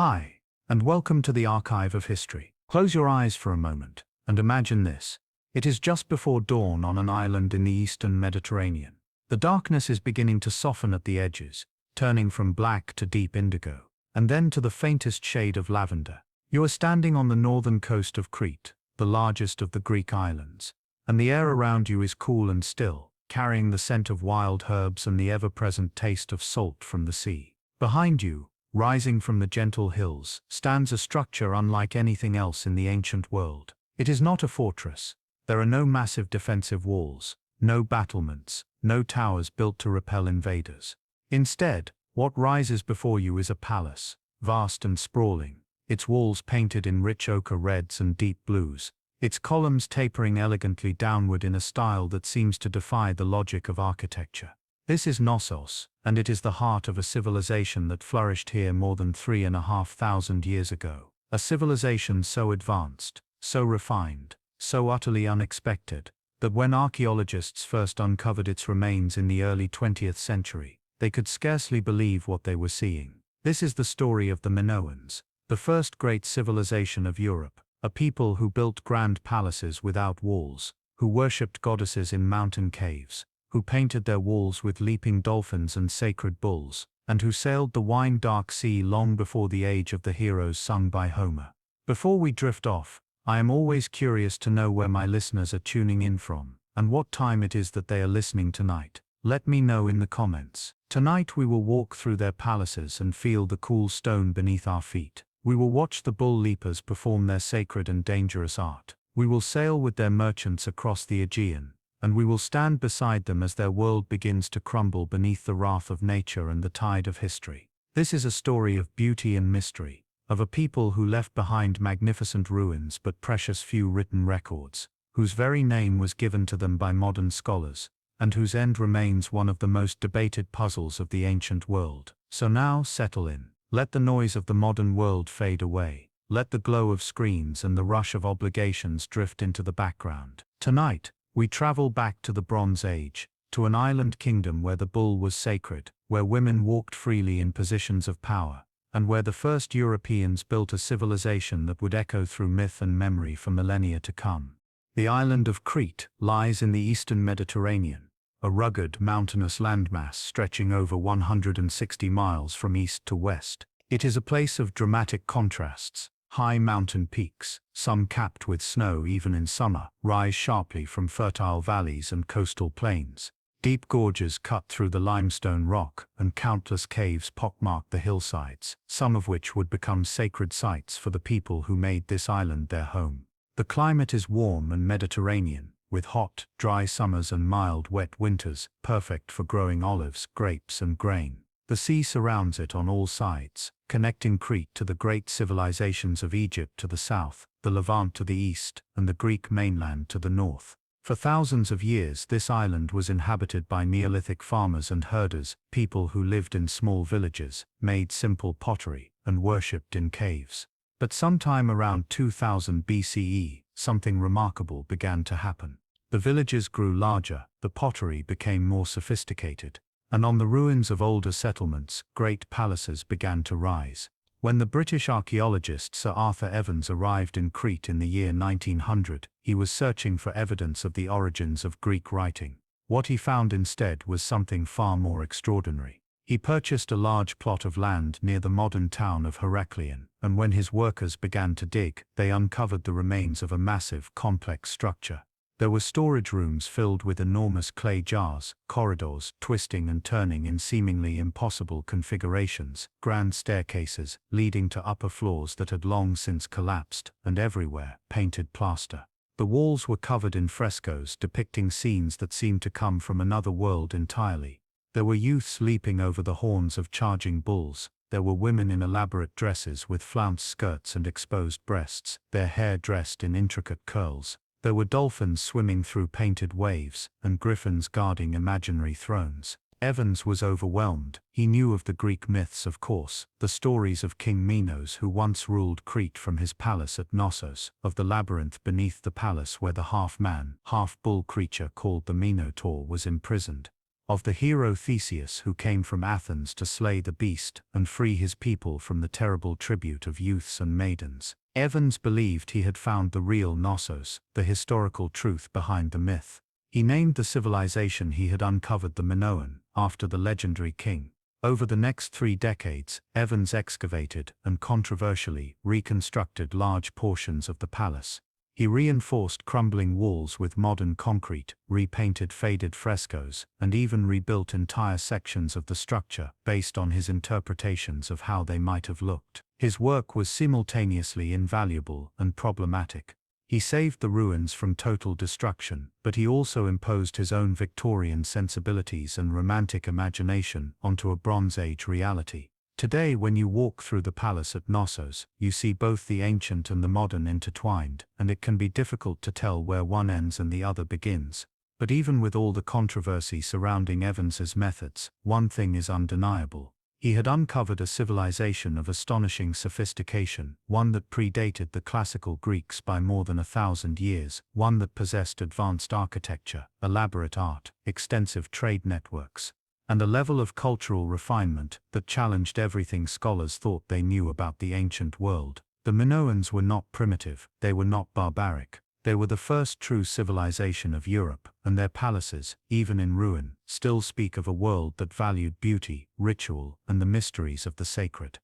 Hi, and welcome to the Archive of History. Close your eyes for a moment, and imagine this. It is just before dawn on an island in the eastern Mediterranean. The darkness is beginning to soften at the edges, turning from black to deep indigo, and then to the faintest shade of lavender. You are standing on the northern coast of Crete, the largest of the Greek islands, and the air around you is cool and still, carrying the scent of wild herbs and the ever-present taste of salt from the sea. Behind you, rising from the gentle hills, stands a structure unlike anything else in the ancient world. It is not a fortress. There are no massive defensive walls, no battlements, no towers built to repel invaders. Instead, what rises before you is a palace, vast and sprawling, its walls painted in rich ochre reds and deep blues, its columns tapering elegantly downward in a style that seems to defy the logic of architecture. This is Knossos, and it is the heart of a civilization that flourished here more than 3,500 years ago. A civilization so advanced, so refined, so utterly unexpected, that when archaeologists first uncovered its remains in the early 20th century, they could scarcely believe what they were seeing. This is the story of the Minoans, the first great civilization of Europe, a people who built grand palaces without walls, who worshipped goddesses in mountain caves, who painted their walls with leaping dolphins and sacred bulls, and who sailed the wine-dark sea long before the age of the heroes sung by Homer. Before we drift off, I am always curious to know where my listeners are tuning in from, and what time it is that they are listening tonight. Let me know in the comments. Tonight we will walk through their palaces and feel the cool stone beneath our feet. We will watch the bull leapers perform their sacred and dangerous art. We will sail with their merchants across the Aegean, and we will stand beside them as their world begins to crumble beneath the wrath of nature and the tide of history. This is a story of beauty and mystery, of a people who left behind magnificent ruins but precious few written records, whose very name was given to them by modern scholars, and whose end remains one of the most debated puzzles of the ancient world. So now settle in. Let the noise of the modern world fade away. Let the glow of screens and the rush of obligations drift into the background. Tonight, we travel back to the Bronze Age, to an island kingdom where the bull was sacred, where women walked freely in positions of power, and where the first Europeans built a civilization that would echo through myth and memory for millennia to come. The island of Crete lies in the eastern Mediterranean, a rugged, mountainous landmass stretching over 160 miles from east to west. It is a place of dramatic contrasts. High mountain peaks, some capped with snow even in summer, rise sharply from fertile valleys and coastal plains. Deep gorges cut through the limestone rock, and countless caves pockmark the hillsides, some of which would become sacred sites for the people who made this island their home. The climate is warm and Mediterranean, with hot, dry summers and mild, wet winters, perfect for growing olives, grapes, and grain. The sea surrounds it on all sides, connecting Crete to the great civilizations of Egypt to the south, the Levant to the east, and the Greek mainland to the north. For thousands of years this island was inhabited by Neolithic farmers and herders, people who lived in small villages, made simple pottery, and worshipped in caves. But sometime around 2000 BCE, something remarkable began to happen. The villages grew larger, the pottery became more sophisticated, and on the ruins of older settlements, great palaces began to rise. When the British archaeologist Sir Arthur Evans arrived in Crete in the year 1900, he was searching for evidence of the origins of Greek writing. What he found instead was something far more extraordinary. He purchased a large plot of land near the modern town of Heraklion, and when his workers began to dig, they uncovered the remains of a massive, complex structure. There were storage rooms filled with enormous clay jars, corridors twisting and turning in seemingly impossible configurations, grand staircases leading to upper floors that had long since collapsed, and everywhere, painted plaster. The walls were covered in frescoes depicting scenes that seemed to come from another world entirely. There were youths leaping over the horns of charging bulls. There were women in elaborate dresses with flounced skirts and exposed breasts, their hair dressed in intricate curls. There were dolphins swimming through painted waves, and griffins guarding imaginary thrones. Evans was overwhelmed. He knew of the Greek myths, of course, the stories of King Minos who once ruled Crete from his palace at Knossos, of the labyrinth beneath the palace where the half-man, half-bull creature called the Minotaur was imprisoned, of the hero Theseus who came from Athens to slay the beast and free his people from the terrible tribute of youths and maidens. Evans believed he had found the real Knossos, the historical truth behind the myth. He named the civilization he had uncovered the Minoan, after the legendary king. Over the next 3 decades, Evans excavated and controversially reconstructed large portions of the palace. He reinforced crumbling walls with modern concrete, repainted faded frescoes, and even rebuilt entire sections of the structure based on his interpretations of how they might have looked. His work was simultaneously invaluable and problematic. He saved the ruins from total destruction, but he also imposed his own Victorian sensibilities and romantic imagination onto a Bronze Age reality. Today, when you walk through the palace at Knossos, you see both the ancient and the modern intertwined, and it can be difficult to tell where one ends and the other begins. But even with all the controversy surrounding Evans's methods, one thing is undeniable. He had uncovered a civilization of astonishing sophistication, one that predated the classical Greeks by more than 1,000 years, one that possessed advanced architecture, elaborate art, extensive trade networks, and a level of cultural refinement that challenged everything scholars thought they knew about the ancient world. The Minoans were not primitive, they were not barbaric. They were the first true civilization of Europe, and their palaces, even in ruin, still speak of a world that valued beauty, ritual, and the mysteries of the sacred.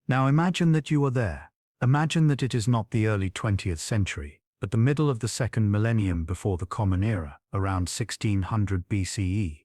Now imagine that you are there. Imagine that it is not the early 20th century, but the middle of the second millennium before the Common Era, around 1600 BCE.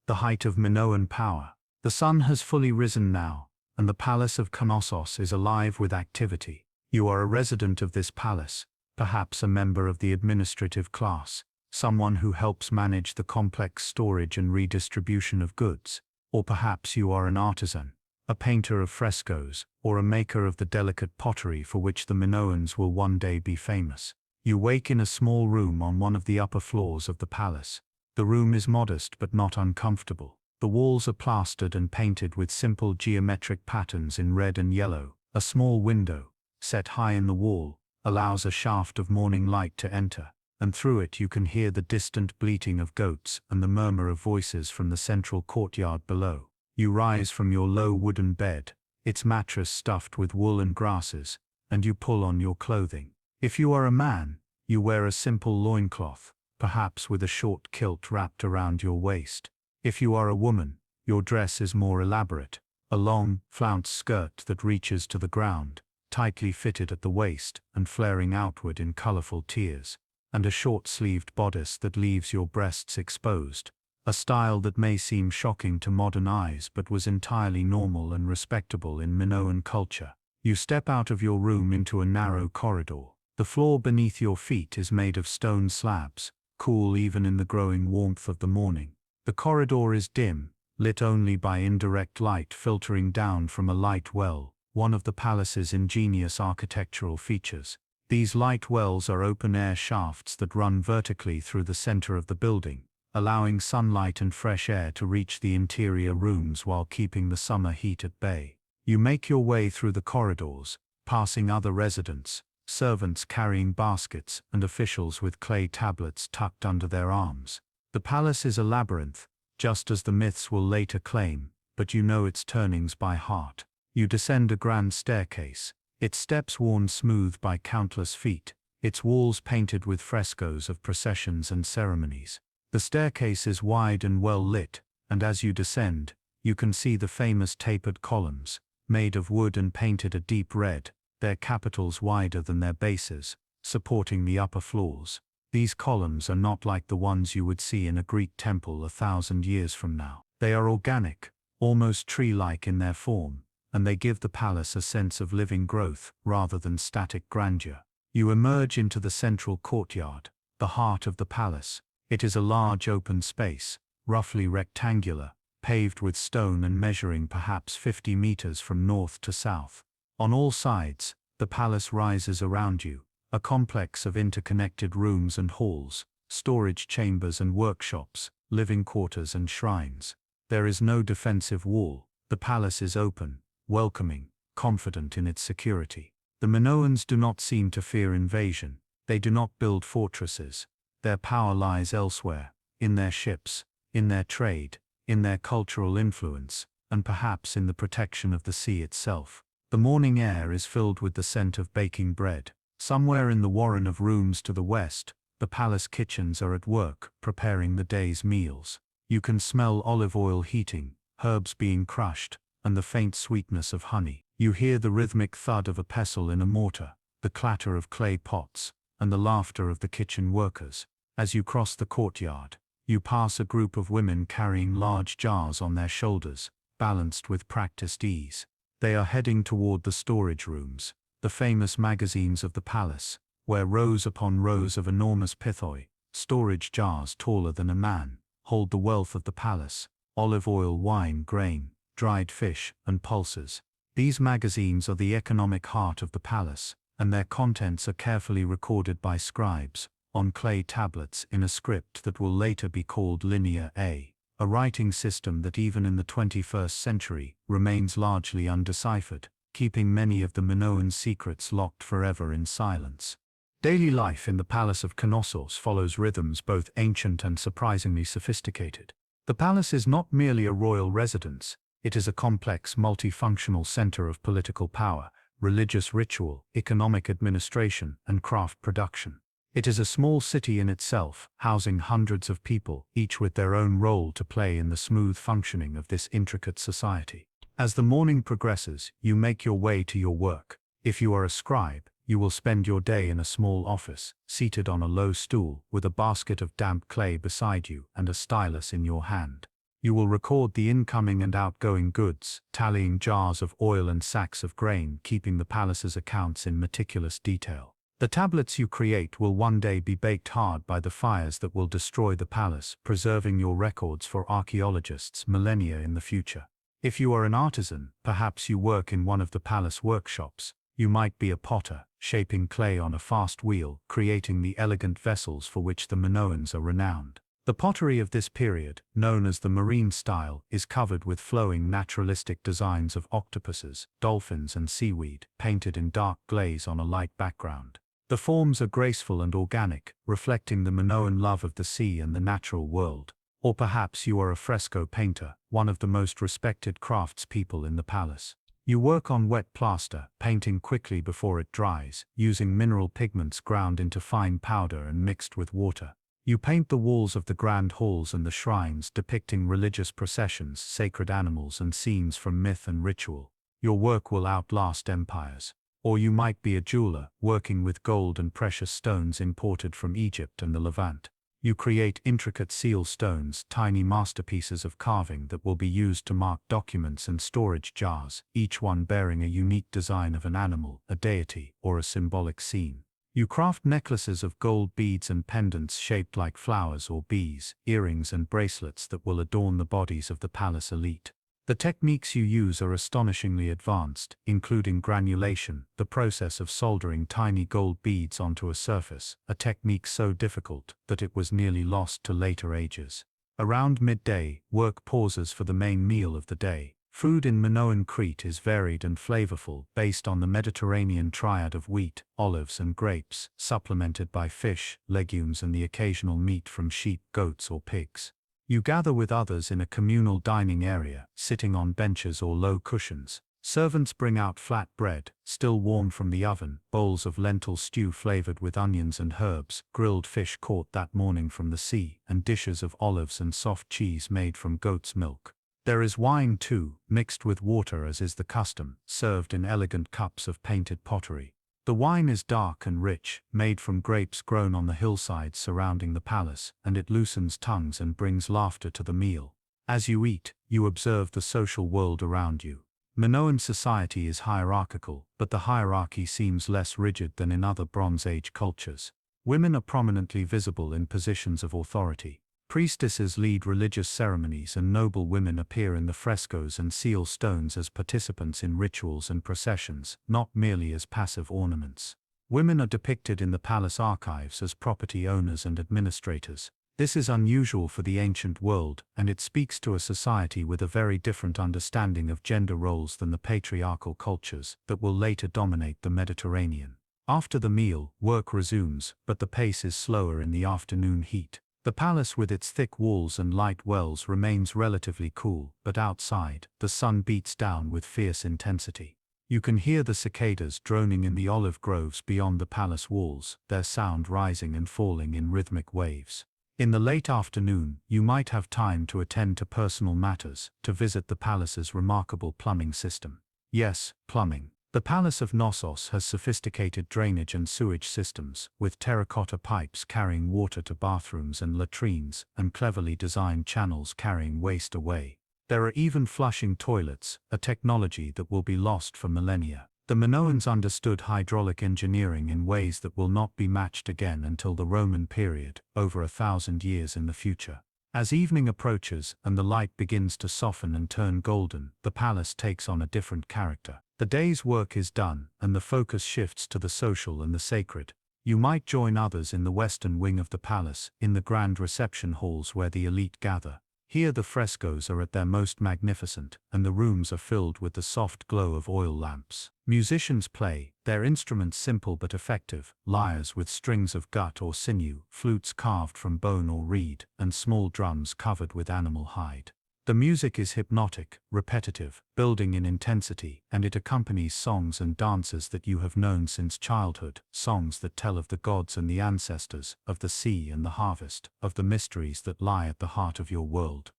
The height of Minoan power. The sun has fully risen now, and the palace of Knossos is alive with activity. You are a resident of this palace, perhaps a member of the administrative class, someone who helps manage the complex storage and redistribution of goods, or perhaps you are an artisan, a painter of frescoes, or a maker of the delicate pottery for which the Minoans will one day be famous. You wake in a small room on one of the upper floors of the palace. The room is modest but not uncomfortable. The walls are plastered and painted with simple geometric patterns in red and yellow. A small window, set high in the wall, allows a shaft of morning light to enter, and through it you can hear the distant bleating of goats and the murmur of voices from the central courtyard below. You rise from your low wooden bed, its mattress stuffed with wool and grasses, and you pull on your clothing. If you are a man, you wear a simple loincloth, perhaps with a short kilt wrapped around your waist. If you are a woman, your dress is more elaborate, a long, flounced skirt that reaches to the ground, tightly fitted at the waist and flaring outward in colorful tiers, and a short-sleeved bodice that leaves your breasts exposed, a style that may seem shocking to modern eyes but was entirely normal and respectable in Minoan culture. You step out of your room into a narrow corridor. The floor beneath your feet is made of stone slabs, cool even in the growing warmth of the morning. The corridor is dim, lit only by indirect light filtering down from a light well, one of the palace's ingenious architectural features. These light wells are open-air shafts that run vertically through the center of the building, allowing sunlight and fresh air to reach the interior rooms while keeping the summer heat at bay. You make your way through the corridors, passing other residents, servants carrying baskets and officials with clay tablets tucked under their arms. The palace is a labyrinth, just as the myths will later claim, but you know its turnings by heart. You descend a grand staircase, its steps worn smooth by countless feet, its walls painted with frescoes of processions and ceremonies. The staircase is wide and well lit, and as you descend, you can see the famous tapered columns, made of wood and painted a deep red, their capitals wider than their bases, supporting the upper floors. These columns are not like the ones you would see in a Greek temple 1,000 years from now. They are organic, almost tree-like in their form, and they give the palace a sense of living growth rather than static grandeur. You emerge into the central courtyard, the heart of the palace. It is a large open space, roughly rectangular, paved with stone and measuring perhaps 50 meters from north to south. On all sides, the palace rises around you, a complex of interconnected rooms and halls, storage chambers and workshops, living quarters and shrines. There is no defensive wall. The palace is open, welcoming, confident in its security. The Minoans do not seem to fear invasion. They do not build fortresses. Their power lies elsewhere, in their ships, in their trade, in their cultural influence, and perhaps in the protection of the sea itself. The morning air is filled with the scent of baking bread. Somewhere in the warren of rooms to the west, the palace kitchens are at work, preparing the day's meals. You can smell olive oil heating, herbs being crushed, and the faint sweetness of honey. You hear the rhythmic thud of a pestle in a mortar, the clatter of clay pots, and the laughter of the kitchen workers. As you cross the courtyard, you pass a group of women carrying large jars on their shoulders, balanced with practiced ease. They are heading toward the storage rooms, the famous magazines of the palace, where rows upon rows of enormous pithoi, storage jars taller than a man, hold the wealth of the palace: olive oil, wine, grain, dried fish, and pulses. These magazines are the economic heart of the palace, and their contents are carefully recorded by scribes, on clay tablets in a script that will later be called Linear A, a writing system that even in the 21st century remains largely undeciphered, keeping many of the Minoan secrets locked forever in silence. Daily life in the palace of Knossos follows rhythms both ancient and surprisingly sophisticated. The palace is not merely a royal residence, it is a complex, multifunctional center of political power, religious ritual, economic administration, and craft production. It is a small city in itself, housing hundreds of people, each with their own role to play in the smooth functioning of this intricate society. As the morning progresses, you make your way to your work. If you are a scribe, you will spend your day in a small office, seated on a low stool, with a basket of damp clay beside you and a stylus in your hand. You will record the incoming and outgoing goods, tallying jars of oil and sacks of grain, keeping the palace's accounts in meticulous detail. The tablets you create will one day be baked hard by the fires that will destroy the palace, preserving your records for archaeologists millennia in the future. If you are an artisan, perhaps you work in one of the palace workshops. You might be a potter, shaping clay on a fast wheel, creating the elegant vessels for which the Minoans are renowned. The pottery of this period, known as the marine style, is covered with flowing naturalistic designs of octopuses, dolphins, and seaweed, painted in dark glaze on a light background. The forms are graceful and organic, reflecting the Minoan love of the sea and the natural world. Or perhaps you are a fresco painter, one of the most respected craftspeople in the palace. You work on wet plaster, painting quickly before it dries, using mineral pigments ground into fine powder and mixed with water. You paint the walls of the grand halls and the shrines, depicting religious processions, sacred animals, and scenes from myth and ritual. Your work will outlast empires. Or you might be a jeweler, working with gold and precious stones imported from Egypt and the Levant. You create intricate seal stones, tiny masterpieces of carving that will be used to mark documents and storage jars, each one bearing a unique design of an animal, a deity, or a symbolic scene. You craft necklaces of gold beads and pendants shaped like flowers or bees, earrings and bracelets that will adorn the bodies of the palace elite. The techniques you use are astonishingly advanced, including granulation, the process of soldering tiny gold beads onto a surface, a technique so difficult that it was nearly lost to later ages. Around midday, work pauses for the main meal of the day. Food in Minoan Crete is varied and flavorful, based on the Mediterranean triad of wheat, olives, and grapes, supplemented by fish, legumes, and the occasional meat from sheep, goats, or pigs. You gather with others in a communal dining area, sitting on benches or low cushions. Servants bring out flat bread, still warm from the oven, bowls of lentil stew flavored with onions and herbs, grilled fish caught that morning from the sea, and dishes of olives and soft cheese made from goat's milk. There is wine too, mixed with water as is the custom, served in elegant cups of painted pottery. The wine is dark and rich, made from grapes grown on the hillsides surrounding the palace, and it loosens tongues and brings laughter to the meal. As you eat, you observe the social world around you. Minoan society is hierarchical, but the hierarchy seems less rigid than in other Bronze Age cultures. Women are prominently visible in positions of authority. Priestesses lead religious ceremonies, and noble women appear in the frescoes and seal stones as participants in rituals and processions, not merely as passive ornaments. Women are depicted in the palace archives as property owners and administrators. This is unusual for the ancient world, and it speaks to a society with a very different understanding of gender roles than the patriarchal cultures that will later dominate the Mediterranean. After the meal, work resumes, but the pace is slower in the afternoon heat. The palace with its thick walls and light wells remains relatively cool, but outside, the sun beats down with fierce intensity. You can hear the cicadas droning in the olive groves beyond the palace walls, their sound rising and falling in rhythmic waves. In the late afternoon, you might have time to attend to personal matters, to visit the palace's remarkable plumbing system. Yes, plumbing. The Palace of Knossos has sophisticated drainage and sewage systems, with terracotta pipes carrying water to bathrooms and latrines, and cleverly designed channels carrying waste away. There are even flushing toilets, a technology that will be lost for millennia. The Minoans understood hydraulic engineering in ways that will not be matched again until the Roman period, over 1,000 years in the future. As evening approaches and the light begins to soften and turn golden, the palace takes on a different character. The day's work is done, and the focus shifts to the social and the sacred. You might join others in the western wing of the palace, in the grand reception halls where the elite gather. Here the frescoes are at their most magnificent, and the rooms are filled with the soft glow of oil lamps. Musicians play, their instruments simple but effective, lyres with strings of gut or sinew, flutes carved from bone or reed, and small drums covered with animal hide. The music is hypnotic, repetitive, building in intensity, and it accompanies songs and dances that you have known since childhood, songs that tell of the gods and the ancestors, of the sea and the harvest, of the mysteries that lie at the heart of your world.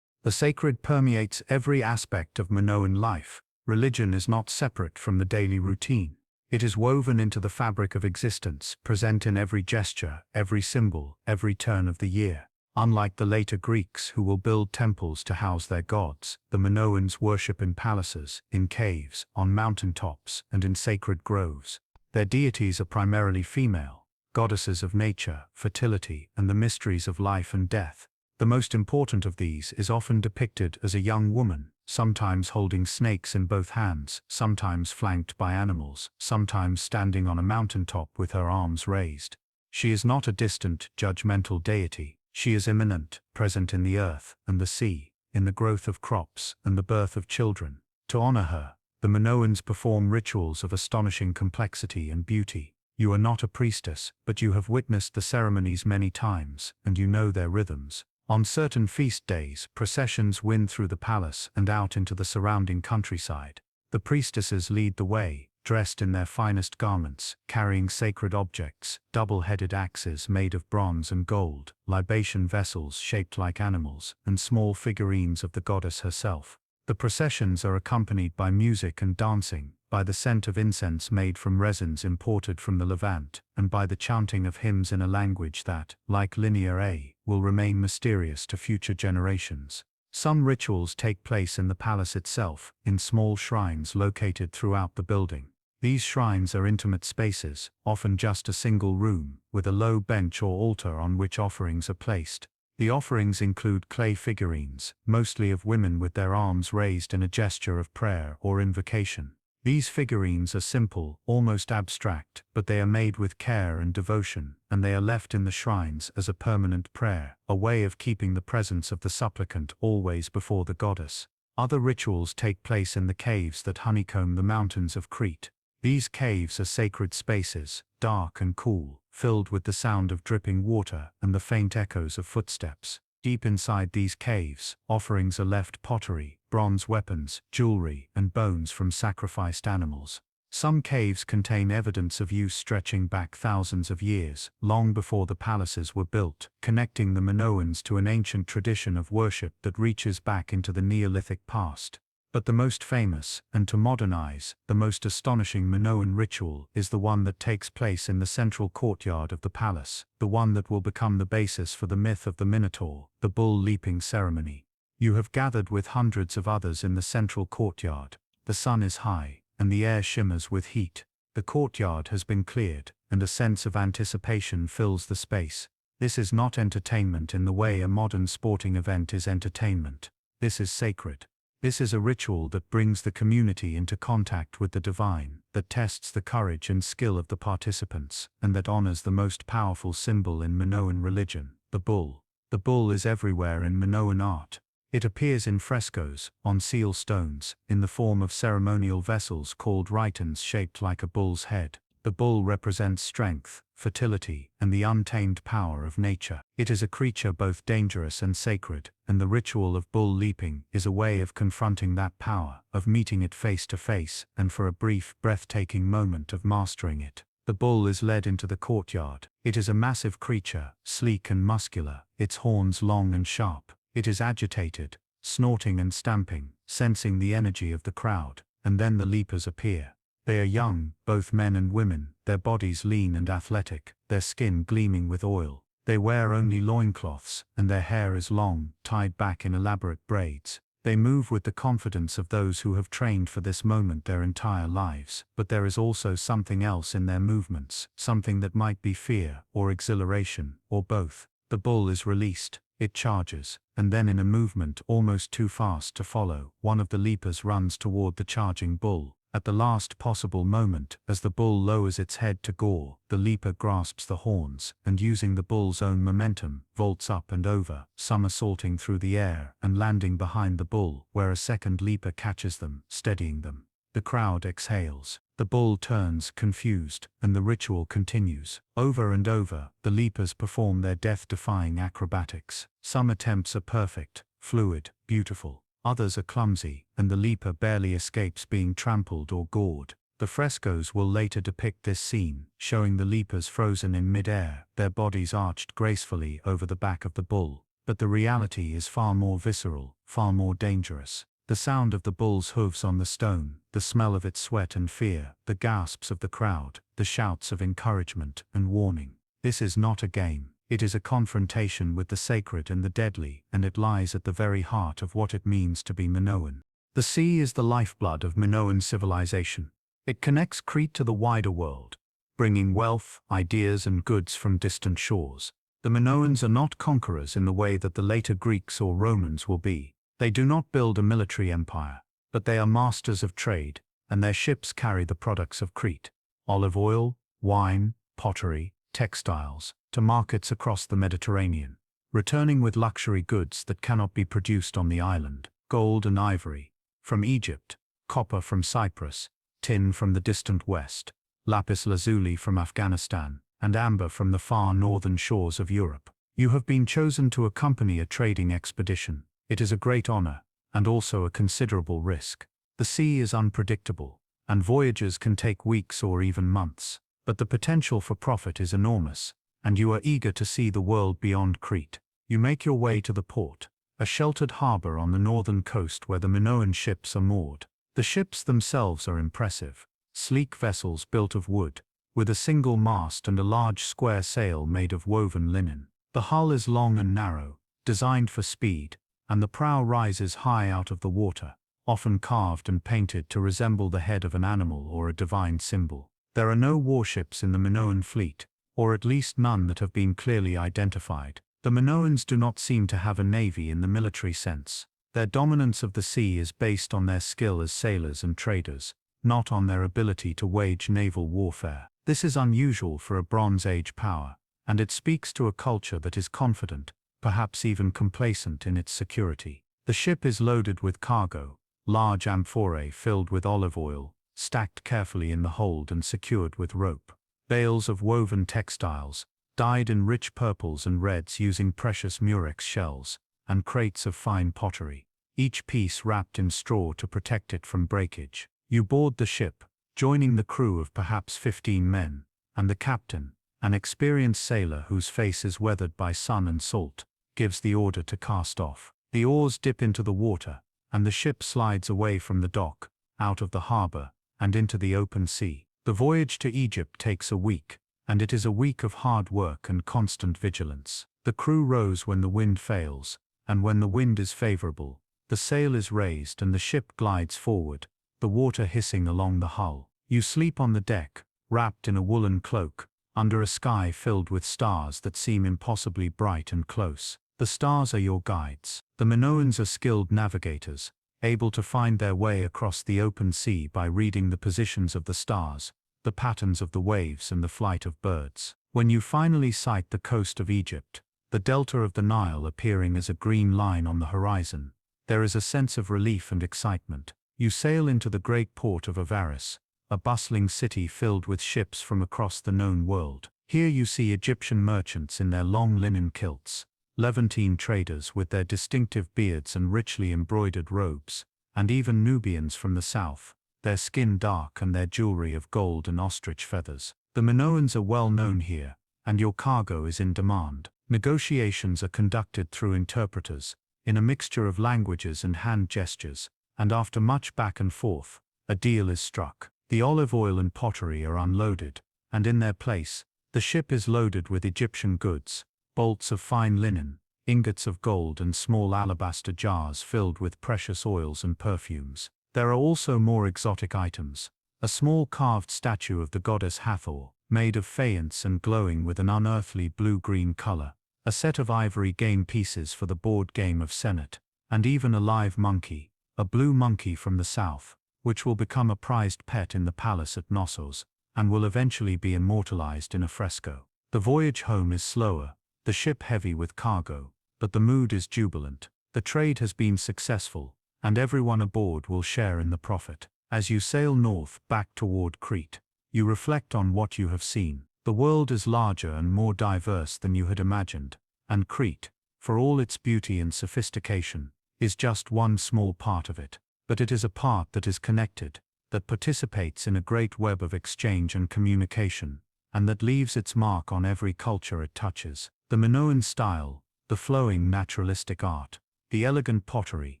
The sacred permeates every aspect of Minoan life. Religion is not separate from the daily routine. It is woven into the fabric of existence, present in every gesture, every symbol, every turn of the year. Unlike the later Greeks who will build temples to house their gods, the Minoans worship in palaces, in caves, on mountaintops, and in sacred groves. Their deities are primarily female, goddesses of nature, fertility, and the mysteries of life and death. The most important of these is often depicted as a young woman, sometimes holding snakes in both hands, sometimes flanked by animals, sometimes standing on a mountaintop with her arms raised. She is not a distant, judgmental deity. She is immanent, present in the earth and the sea, in the growth of crops and the birth of children. To honor her, the Minoans perform rituals of astonishing complexity and beauty. You are not a priestess, but you have witnessed the ceremonies many times, and you know their rhythms. On certain feast days, processions wind through the palace and out into the surrounding countryside. The priestesses lead the way, dressed in their finest garments, carrying sacred objects, double-headed axes made of bronze and gold, libation vessels shaped like animals, and small figurines of the goddess herself. The processions are accompanied by music and dancing, by the scent of incense made from resins imported from the Levant, and by the chanting of hymns in a language that, like Linear A, will remain mysterious to future generations. Some rituals take place in the palace itself, in small shrines located throughout the building. These shrines are intimate spaces, often just a single room, with a low bench or altar on which offerings are placed. The offerings include clay figurines, mostly of women with their arms raised in a gesture of prayer or invocation. These figurines are simple, almost abstract, but they are made with care and devotion, and they are left in the shrines as a permanent prayer, a way of keeping the presence of the supplicant always before the goddess. Other rituals take place in the caves that honeycomb the mountains of Crete. These caves are sacred spaces, dark and cool, filled with the sound of dripping water and the faint echoes of footsteps. Deep inside these caves, offerings are left: pottery, bronze weapons, jewelry, and bones from sacrificed animals. Some caves contain evidence of use stretching back thousands of years, long before the palaces were built, connecting the Minoans to an ancient tradition of worship that reaches back into the Neolithic past. But the most famous, and to modernize, the most astonishing Minoan ritual is the one that takes place in the central courtyard of the palace, the one that will become the basis for the myth of the Minotaur, the bull leaping ceremony. You have gathered with hundreds of others in the central courtyard. The sun is high, and the air shimmers with heat. The courtyard has been cleared, and a sense of anticipation fills the space. This is not entertainment in the way a modern sporting event is entertainment. This is sacred. This is a ritual that brings the community into contact with the divine, that tests the courage and skill of the participants, and that honors the most powerful symbol in Minoan religion, the bull. The bull is everywhere in Minoan art. It appears in frescoes, on seal stones, in the form of ceremonial vessels called rhytons shaped like a bull's head. The bull represents strength, fertility, and the untamed power of nature. It is a creature both dangerous and sacred, and the ritual of bull leaping is a way of confronting that power, of meeting it face to face, and for a brief, breathtaking moment of mastering it. The bull is led into the courtyard. It is a massive creature, sleek and muscular, its horns long and sharp. It is agitated, snorting and stamping, sensing the energy of the crowd, and then the leapers appear. They are young, both men and women, their bodies lean and athletic, their skin gleaming with oil. They wear only loincloths, and their hair is long, tied back in elaborate braids. They move with the confidence of those who have trained for this moment their entire lives, but there is also something else in their movements, something that might be fear, or exhilaration, or both. The bull is released, it charges, and then in a movement almost too fast to follow, one of the leapers runs toward the charging bull. At the last possible moment, as the bull lowers its head to gore, the leaper grasps the horns, and using the bull's own momentum, vaults up and over, somersaulting through the air and landing behind the bull, where a second leaper catches them, steadying them. The crowd exhales. The bull turns, confused, and the ritual continues. Over and over, the leapers perform their death-defying acrobatics. Some attempts are perfect, fluid, beautiful. Others are clumsy, and the leaper barely escapes being trampled or gored. The frescoes will later depict this scene, showing the leapers frozen in mid-air, their bodies arched gracefully over the back of the bull. But the reality is far more visceral, far more dangerous. The sound of the bull's hooves on the stone, the smell of its sweat and fear, the gasps of the crowd, the shouts of encouragement and warning. This is not a game. It is a confrontation with the sacred and the deadly, and it lies at the very heart of what it means to be Minoan. The sea is the lifeblood of Minoan civilization. It connects Crete to the wider world, bringing wealth, ideas, and goods from distant shores. The Minoans are not conquerors in the way that the later Greeks or Romans will be. They do not build a military empire, but they are masters of trade, and their ships carry the products of Crete: olive oil, wine, pottery, textiles, to markets across the Mediterranean, returning with luxury goods that cannot be produced on the island: gold and ivory from Egypt, copper from Cyprus, tin from the distant west, lapis lazuli from Afghanistan, and amber from the far northern shores of Europe. You have been chosen to accompany a trading expedition. It is a great honor, and also a considerable risk. The sea is unpredictable, and voyages can take weeks or even months. But the potential for profit is enormous, and you are eager to see the world beyond Crete. You make your way to the port, a sheltered harbor on the northern coast where the Minoan ships are moored. The ships themselves are impressive, sleek vessels built of wood, with a single mast and a large square sail made of woven linen. The hull is long and narrow, designed for speed, and the prow rises high out of the water, often carved and painted to resemble the head of an animal or a divine symbol. There are no warships in the Minoan fleet, or at least none that have been clearly identified. The Minoans do not seem to have a navy in the military sense. Their dominance of the sea is based on their skill as sailors and traders, not on their ability to wage naval warfare. This is unusual for a Bronze Age power, and it speaks to a culture that is confident, perhaps even complacent in its security. The ship is loaded with cargo, large amphorae filled with olive oil, stacked carefully in the hold and secured with rope. Bales of woven textiles, dyed in rich purples and reds using precious murex shells, and crates of fine pottery, each piece wrapped in straw to protect it from breakage. You board the ship, joining the crew of perhaps 15 men, and the captain, an experienced sailor whose face is weathered by sun and salt, gives the order to cast off. The oars dip into the water, and the ship slides away from the dock, out of the harbor, and into the open sea. The voyage to Egypt takes a week, and it is a week of hard work and constant vigilance. The crew rows when the wind fails, and when the wind is favorable, the sail is raised and the ship glides forward, the water hissing along the hull. You sleep on the deck, wrapped in a woolen cloak, under a sky filled with stars that seem impossibly bright and close. The stars are your guides. The Minoans are skilled navigators, able to find their way across the open sea by reading the positions of the stars, the patterns of the waves and the flight of birds. When you finally sight the coast of Egypt, the delta of the Nile appearing as a green line on the horizon, there is a sense of relief and excitement. You sail into the great port of Avaris, a bustling city filled with ships from across the known world. Here you see Egyptian merchants in their long linen kilts, Levantine traders with their distinctive beards and richly embroidered robes, and even Nubians from the south, their skin dark and their jewelry of gold and ostrich feathers. The Minoans are well known here, and your cargo is in demand. Negotiations are conducted through interpreters, in a mixture of languages and hand gestures, and after much back and forth, a deal is struck. The olive oil and pottery are unloaded, and in their place, the ship is loaded with Egyptian goods, bolts of fine linen, ingots of gold and small alabaster jars filled with precious oils and perfumes. There are also more exotic items, a small carved statue of the goddess Hathor, made of faience and glowing with an unearthly blue-green color, a set of ivory game pieces for the board game of Senate, and even a live monkey, a blue monkey from the south, which will become a prized pet in the palace at Knossos, and will eventually be immortalized in a fresco. The voyage home is slower, the ship heavy with cargo, but the mood is jubilant. The trade has been successful, and everyone aboard will share in the profit. As you sail north back toward Crete, you reflect on what you have seen. The world is larger and more diverse than you had imagined, and Crete, for all its beauty and sophistication, is just one small part of it. But it is a part that is connected, that participates in a great web of exchange and communication, and that leaves its mark on every culture it touches. The Minoan style, the flowing naturalistic art, the elegant pottery,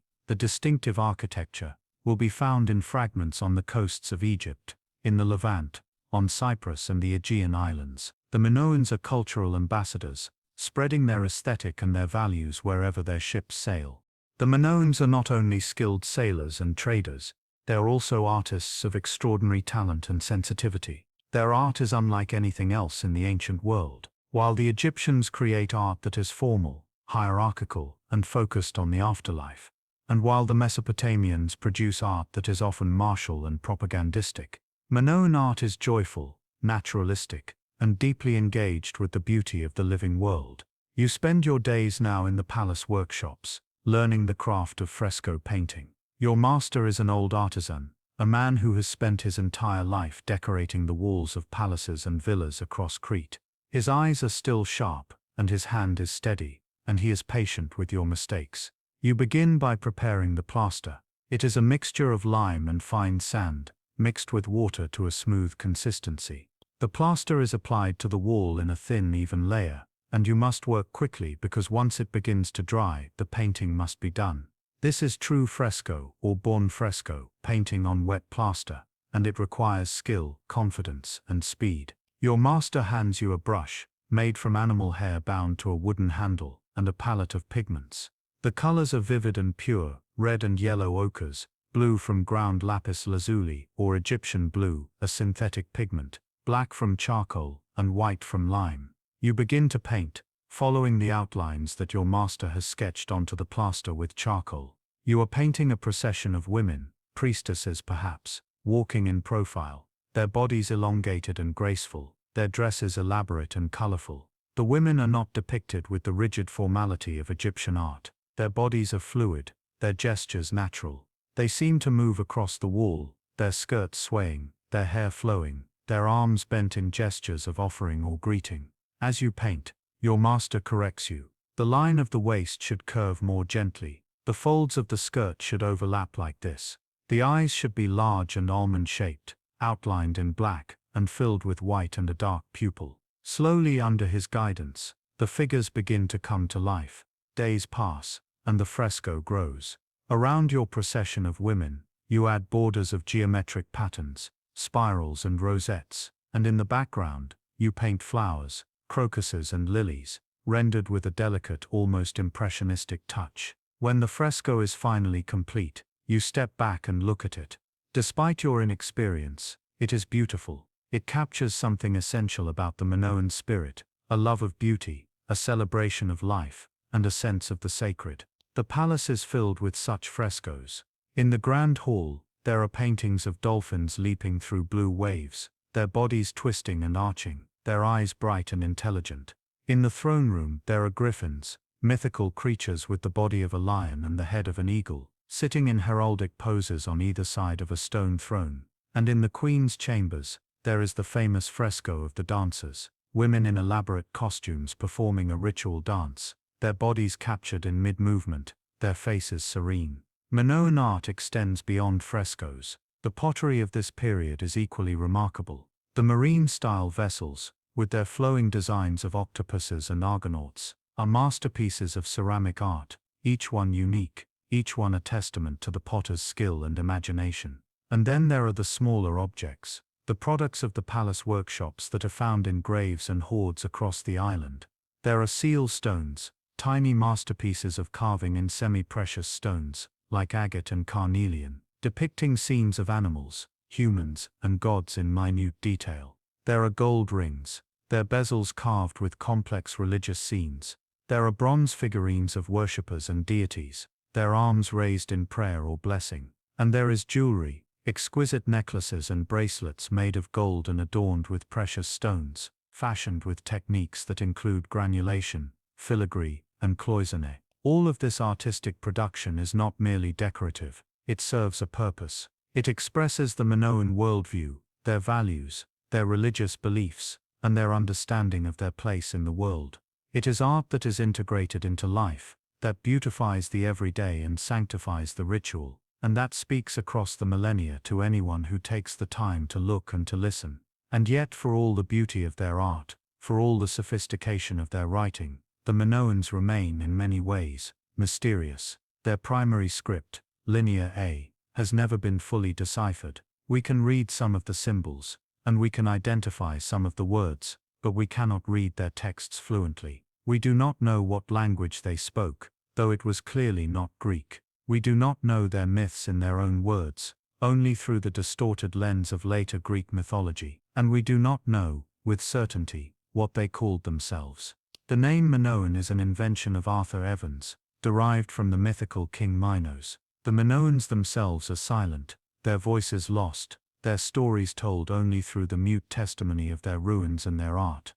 the distinctive architecture, will be found in fragments on the coasts of Egypt, in the Levant, on Cyprus and the Aegean Islands. The Minoans are cultural ambassadors, spreading their aesthetic and their values wherever their ships sail. The Minoans are not only skilled sailors and traders, they are also artists of extraordinary talent and sensitivity. Their art is unlike anything else in the ancient world. While the Egyptians create art that is formal, hierarchical, and focused on the afterlife, and while the Mesopotamians produce art that is often martial and propagandistic, Minoan art is joyful, naturalistic, and deeply engaged with the beauty of the living world. You spend your days now in the palace workshops, learning the craft of fresco painting. Your master is an old artisan, a man who has spent his entire life decorating the walls of palaces and villas across Crete. His eyes are still sharp, and his hand is steady, and he is patient with your mistakes. You begin by preparing the plaster. It is a mixture of lime and fine sand, mixed with water to a smooth consistency. The plaster is applied to the wall in a thin, even layer, and you must work quickly because once it begins to dry, the painting must be done. This is true fresco, or buon fresco, painting on wet plaster, and it requires skill, confidence, and speed. Your master hands you a brush, made from animal hair bound to a wooden handle, and a palette of pigments. The colors are vivid and pure, red and yellow ochres, blue from ground lapis lazuli or Egyptian blue, a synthetic pigment, black from charcoal, and white from lime. You begin to paint, following the outlines that your master has sketched onto the plaster with charcoal. You are painting a procession of women, priestesses perhaps, walking in profile, their bodies elongated and graceful, their dresses elaborate and colorful. The women are not depicted with the rigid formality of Egyptian art. Their bodies are fluid, their gestures natural. They seem to move across the wall, their skirts swaying, their hair flowing, their arms bent in gestures of offering or greeting. As you paint, your master corrects you. The line of the waist should curve more gently. The folds of the skirt should overlap like this. The eyes should be large and almond-shaped, outlined in black, and filled with white and a dark pupil. Slowly under his guidance, the figures begin to come to life. Days pass, and the fresco grows. Around your procession of women, you add borders of geometric patterns, spirals and rosettes, and in the background, you paint flowers, crocuses and lilies, rendered with a delicate, almost impressionistic touch. When the fresco is finally complete, you step back and look at it. Despite your inexperience, it is beautiful. It captures something essential about the Minoan spirit, a love of beauty, a celebration of life, and a sense of the sacred. The palace is filled with such frescoes. In the grand hall, there are paintings of dolphins leaping through blue waves, their bodies twisting and arching, their eyes bright and intelligent. In the throne room, there are griffins, mythical creatures with the body of a lion and the head of an eagle, sitting in heraldic poses on either side of a stone throne. And in the queen's chambers, there is the famous fresco of the dancers, women in elaborate costumes performing a ritual dance, their bodies captured in mid-movement, their faces serene. Minoan art extends beyond frescoes. The pottery of this period is equally remarkable. The marine-style vessels, with their flowing designs of octopuses and argonauts, are masterpieces of ceramic art, each one unique, each one a testament to the potter's skill and imagination. And then there are the smaller objects, the products of the palace workshops that are found in graves and hoards across the island. There are seal stones, tiny masterpieces of carving in semi-precious stones, like agate and carnelian, depicting scenes of animals, humans, and gods in minute detail. There are gold rings, their bezels carved with complex religious scenes. There are bronze figurines of worshippers and deities, their arms raised in prayer or blessing. And there is jewelry, exquisite necklaces and bracelets made of gold and adorned with precious stones, fashioned with techniques that include granulation, filigree, and cloisonné. All of this artistic production is not merely decorative, it serves a purpose. It expresses the Minoan worldview, their values, their religious beliefs, and their understanding of their place in the world. It is art that is integrated into life, that beautifies the everyday and sanctifies the ritual, and that speaks across the millennia to anyone who takes the time to look and to listen. And yet, for all the beauty of their art, for all the sophistication of their writing, the Minoans remain in many ways mysterious. Their primary script, Linear A, has never been fully deciphered. We can read some of the symbols, and we can identify some of the words, but we cannot read their texts fluently. We do not know what language they spoke, though it was clearly not Greek. We do not know their myths in their own words, only through the distorted lens of later Greek mythology, and we do not know, with certainty, what they called themselves. The name Minoan is an invention of Arthur Evans, derived from the mythical King Minos. The Minoans themselves are silent, their voices lost, their stories told only through the mute testimony of their ruins and their art.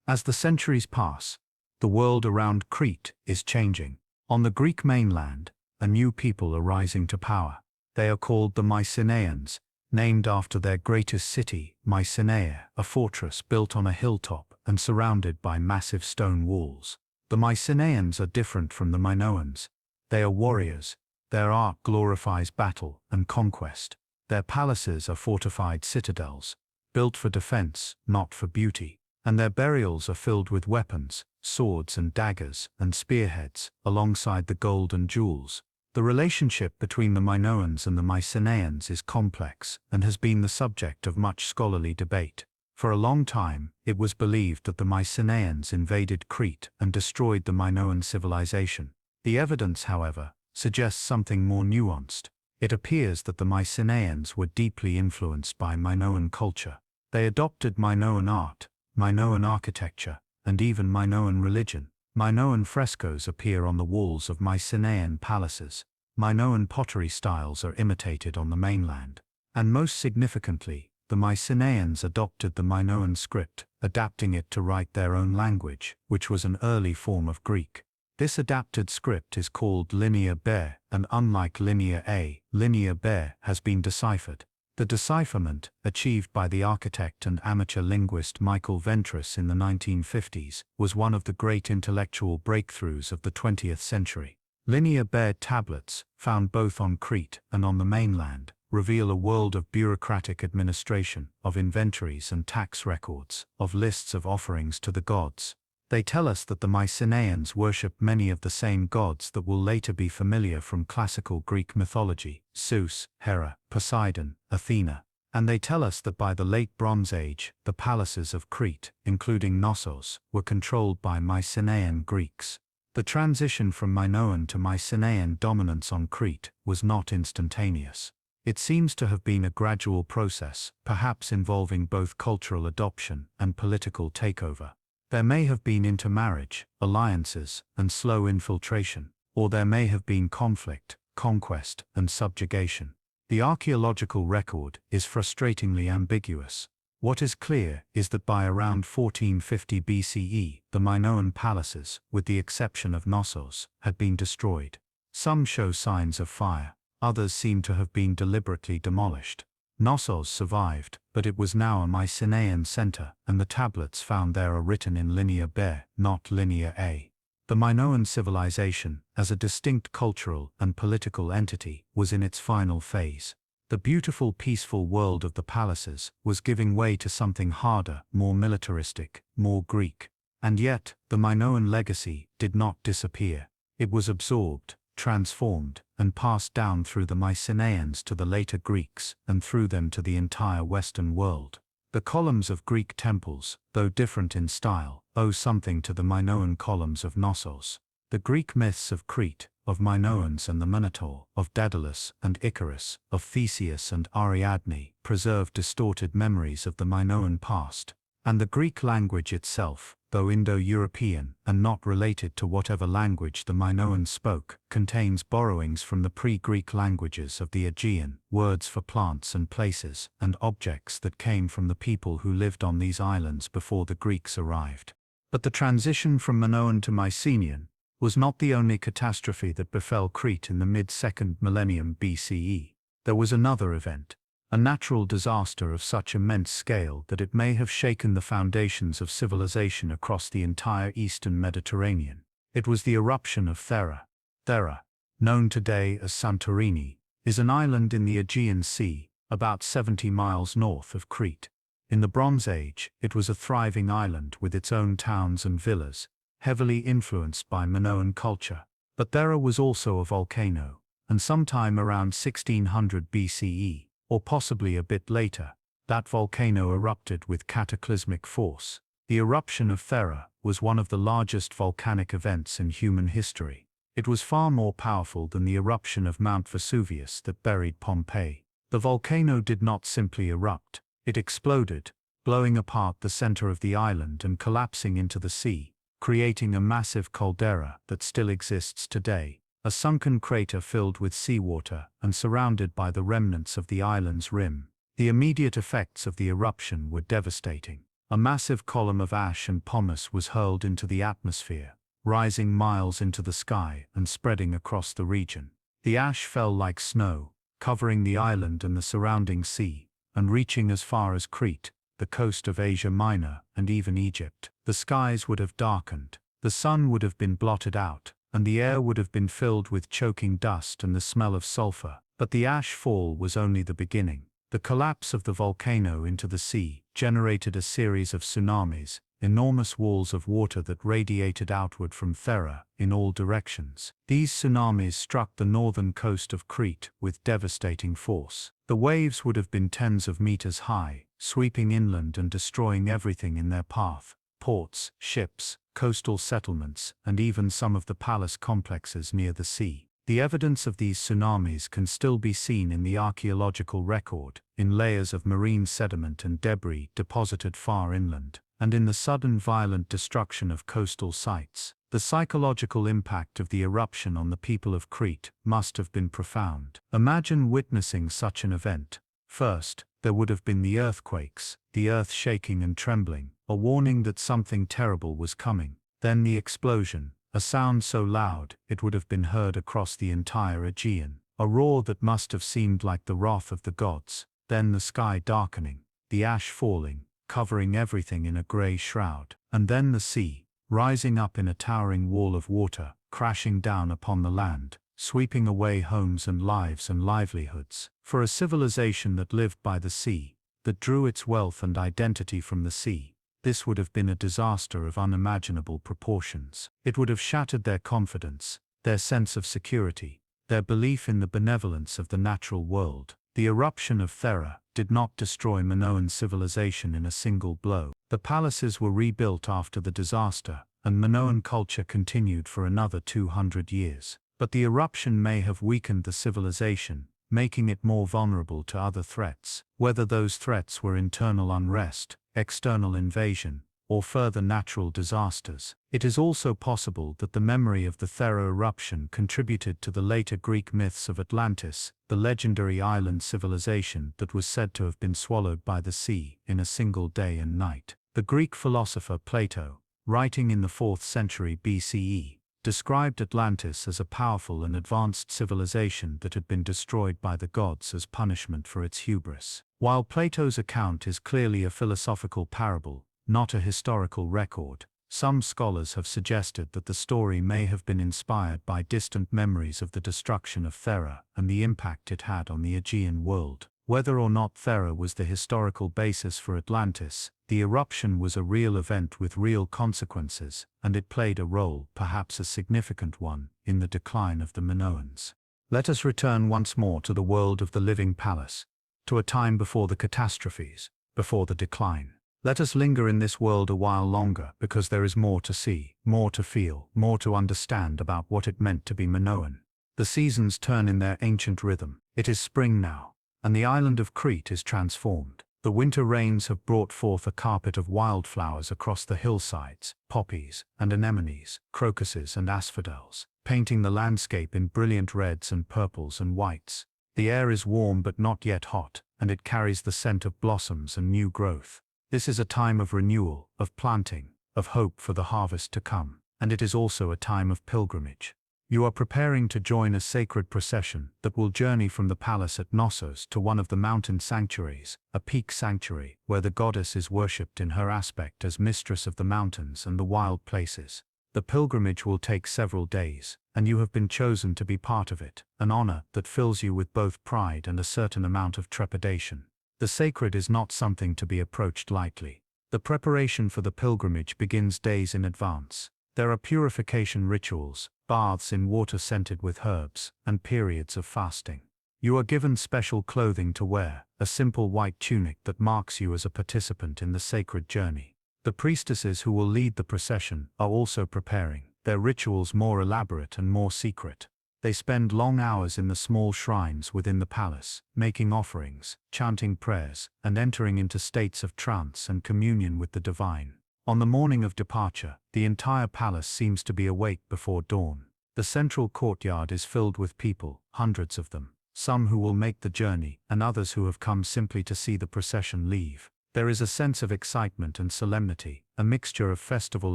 As the centuries pass, the world around Crete is changing. On the Greek mainland, a new people are rising to power. They are called the Mycenaeans, named after their greatest city, Mycenae, a fortress built on a hilltop and surrounded by massive stone walls. The Mycenaeans are different from the Minoans. They are warriors. Their art glorifies battle and conquest. Their palaces are fortified citadels, built for defense, not for beauty. And their burials are filled with weapons, swords and daggers and spearheads, alongside the gold and jewels. The relationship between the Minoans and the Mycenaeans is complex and has been the subject of much scholarly debate. For a long time, it was believed that the Mycenaeans invaded Crete and destroyed the Minoan civilization. The evidence, however, suggests something more nuanced. It appears that the Mycenaeans were deeply influenced by Minoan culture. They adopted Minoan art, Minoan architecture, and even Minoan religion. Minoan frescoes appear on the walls of Mycenaean palaces. Minoan pottery styles are imitated on the mainland. And most significantly, the Mycenaeans adopted the Minoan script, adapting it to write their own language, which was an early form of Greek. This adapted script is called Linear B, and unlike Linear A, Linear B has been deciphered. The decipherment, achieved by the architect and amateur linguist Michael Ventris in the 1950s, was one of the great intellectual breakthroughs of the 20th century. Linear B tablets, found both on Crete and on the mainland, reveal a world of bureaucratic administration, of inventories and tax records, of lists of offerings to the gods. They tell us that the Mycenaeans worshipped many of the same gods that will later be familiar from classical Greek mythology: Zeus, Hera, Poseidon, Athena. And they tell us that by the late Bronze Age, the palaces of Crete, including Knossos, were controlled by Mycenaean Greeks. The transition from Minoan to Mycenaean dominance on Crete was not instantaneous. It seems to have been a gradual process, perhaps involving both cultural adoption and political takeover. There may have been intermarriage, alliances, and slow infiltration, or there may have been conflict, conquest, and subjugation. The archaeological record is frustratingly ambiguous. What is clear is that by around 1450 BCE, the Minoan palaces, with the exception of Knossos, had been destroyed. Some show signs of fire, others seem to have been deliberately demolished. Knossos survived, but it was now a Mycenaean center, and the tablets found there are written in Linear B, not Linear A. The Minoan civilization, as a distinct cultural and political entity, was in its final phase. The beautiful, peaceful world of the palaces was giving way to something harder, more militaristic, more Greek. And yet, the Minoan legacy did not disappear. It was absorbed, transformed, and passed down through the Mycenaeans to the later Greeks, and through them to the entire Western world. The columns of Greek temples, though different in style, owe something to the Minoan columns of Knossos. The Greek myths of Crete, of Minoans and the Minotaur, of Daedalus and Icarus, of Theseus and Ariadne, preserve distorted memories of the Minoan past. And the Greek language itself, though Indo-European and not related to whatever language the Minoans spoke, contains borrowings from the pre-Greek languages of the Aegean, words for plants and places and objects that came from the people who lived on these islands before the Greeks arrived. But the transition from Minoan to Mycenaean was not the only catastrophe that befell Crete in the mid-2nd millennium BCE. There was another event, a natural disaster of such immense scale that it may have shaken the foundations of civilization across the entire eastern Mediterranean. It was the eruption of Thera. Thera, known today as Santorini, is an island in the Aegean Sea, about 70 miles north of Crete. In the Bronze Age, it was a thriving island with its own towns and villas, heavily influenced by Minoan culture. But Thera was also a volcano, and sometime around 1600 BCE, or possibly a bit later, that volcano erupted with cataclysmic force. The eruption of Thera was one of the largest volcanic events in human history. It was far more powerful than the eruption of Mount Vesuvius that buried Pompeii. The volcano did not simply erupt, it exploded, blowing apart the center of the island and collapsing into the sea, creating a massive caldera that still exists today, a sunken crater filled with seawater and surrounded by the remnants of the island's rim. The immediate effects of the eruption were devastating. A massive column of ash and pumice was hurled into the atmosphere, rising miles into the sky and spreading across the region. The ash fell like snow, covering the island and the surrounding sea, and reaching as far as Crete, the coast of Asia Minor, and even Egypt. The skies would have darkened, the sun would have been blotted out, and the air would have been filled with choking dust and the smell of sulfur. But the ash fall was only the beginning. The collapse of the volcano into the sea generated a series of tsunamis, enormous walls of water that radiated outward from Thera in all directions. These tsunamis struck the northern coast of Crete with devastating force. The waves would have been tens of meters high, sweeping inland and destroying everything in their path: ports, ships, coastal settlements, and even some of the palace complexes near the sea. The evidence of these tsunamis can still be seen in the archaeological record, in layers of marine sediment and debris deposited far inland, and in the sudden violent destruction of coastal sites. The psychological impact of the eruption on the people of Crete must have been profound. Imagine witnessing such an event. First, there would have been the earthquakes, the earth shaking and trembling, a warning that something terrible was coming. Then the explosion, a sound so loud it would have been heard across the entire Aegean, a roar that must have seemed like the wrath of the gods. Then the sky darkening, the ash falling, covering everything in a grey shroud. And then the sea, rising up in a towering wall of water, crashing down upon the land, sweeping away homes and lives and livelihoods. For a civilization that lived by the sea, that drew its wealth and identity from the sea, this would have been a disaster of unimaginable proportions. It would have shattered their confidence, their sense of security, their belief in the benevolence of the natural world. The eruption of Thera did not destroy Minoan civilization in a single blow. The palaces were rebuilt after the disaster, and Minoan culture continued for another 200 years. But the eruption may have weakened the civilization, making it more vulnerable to other threats. Whether those threats were internal unrest, external invasion, or further natural disasters, it is also possible that the memory of the Thera eruption contributed to the later Greek myths of Atlantis, the legendary island civilization that was said to have been swallowed by the sea in a single day and night. The Greek philosopher Plato, writing in the 4th century BCE, described Atlantis as a powerful and advanced civilization that had been destroyed by the gods as punishment for its hubris. While Plato's account is clearly a philosophical parable, not a historical record, some scholars have suggested that the story may have been inspired by distant memories of the destruction of Thera and the impact it had on the Aegean world. Whether or not Thera was the historical basis for Atlantis, the eruption was a real event with real consequences, and it played a role, perhaps a significant one, in the decline of the Minoans. Let us return once more to the world of the living palace, to a time before the catastrophes, before the decline. Let us linger in this world a while longer, because there is more to see, more to feel, more to understand about what it meant to be Minoan. The seasons turn in their ancient rhythm. It is spring now, and the island of Crete is transformed. The winter rains have brought forth a carpet of wildflowers across the hillsides, poppies and anemones, crocuses and asphodels, painting the landscape in brilliant reds and purples and whites. The air is warm but not yet hot, and it carries the scent of blossoms and new growth. This is a time of renewal, of planting, of hope for the harvest to come, and it is also a time of pilgrimage. You are preparing to join a sacred procession that will journey from the palace at Knossos to one of the mountain sanctuaries, a peak sanctuary, where the goddess is worshipped in her aspect as mistress of the mountains and the wild places. The pilgrimage will take several days, and you have been chosen to be part of it, an honor that fills you with both pride and a certain amount of trepidation. The sacred is not something to be approached lightly. The preparation for the pilgrimage begins days in advance. There are purification rituals, baths in water scented with herbs, and periods of fasting. You are given special clothing to wear, a simple white tunic that marks you as a participant in the sacred journey. The priestesses who will lead the procession are also preparing, their rituals more elaborate and more secret. They spend long hours in the small shrines within the palace, making offerings, chanting prayers, and entering into states of trance and communion with the divine. On the morning of departure, the entire palace seems to be awake before dawn. The central courtyard is filled with people, hundreds of them, some who will make the journey, and others who have come simply to see the procession leave. There is a sense of excitement and solemnity, a mixture of festival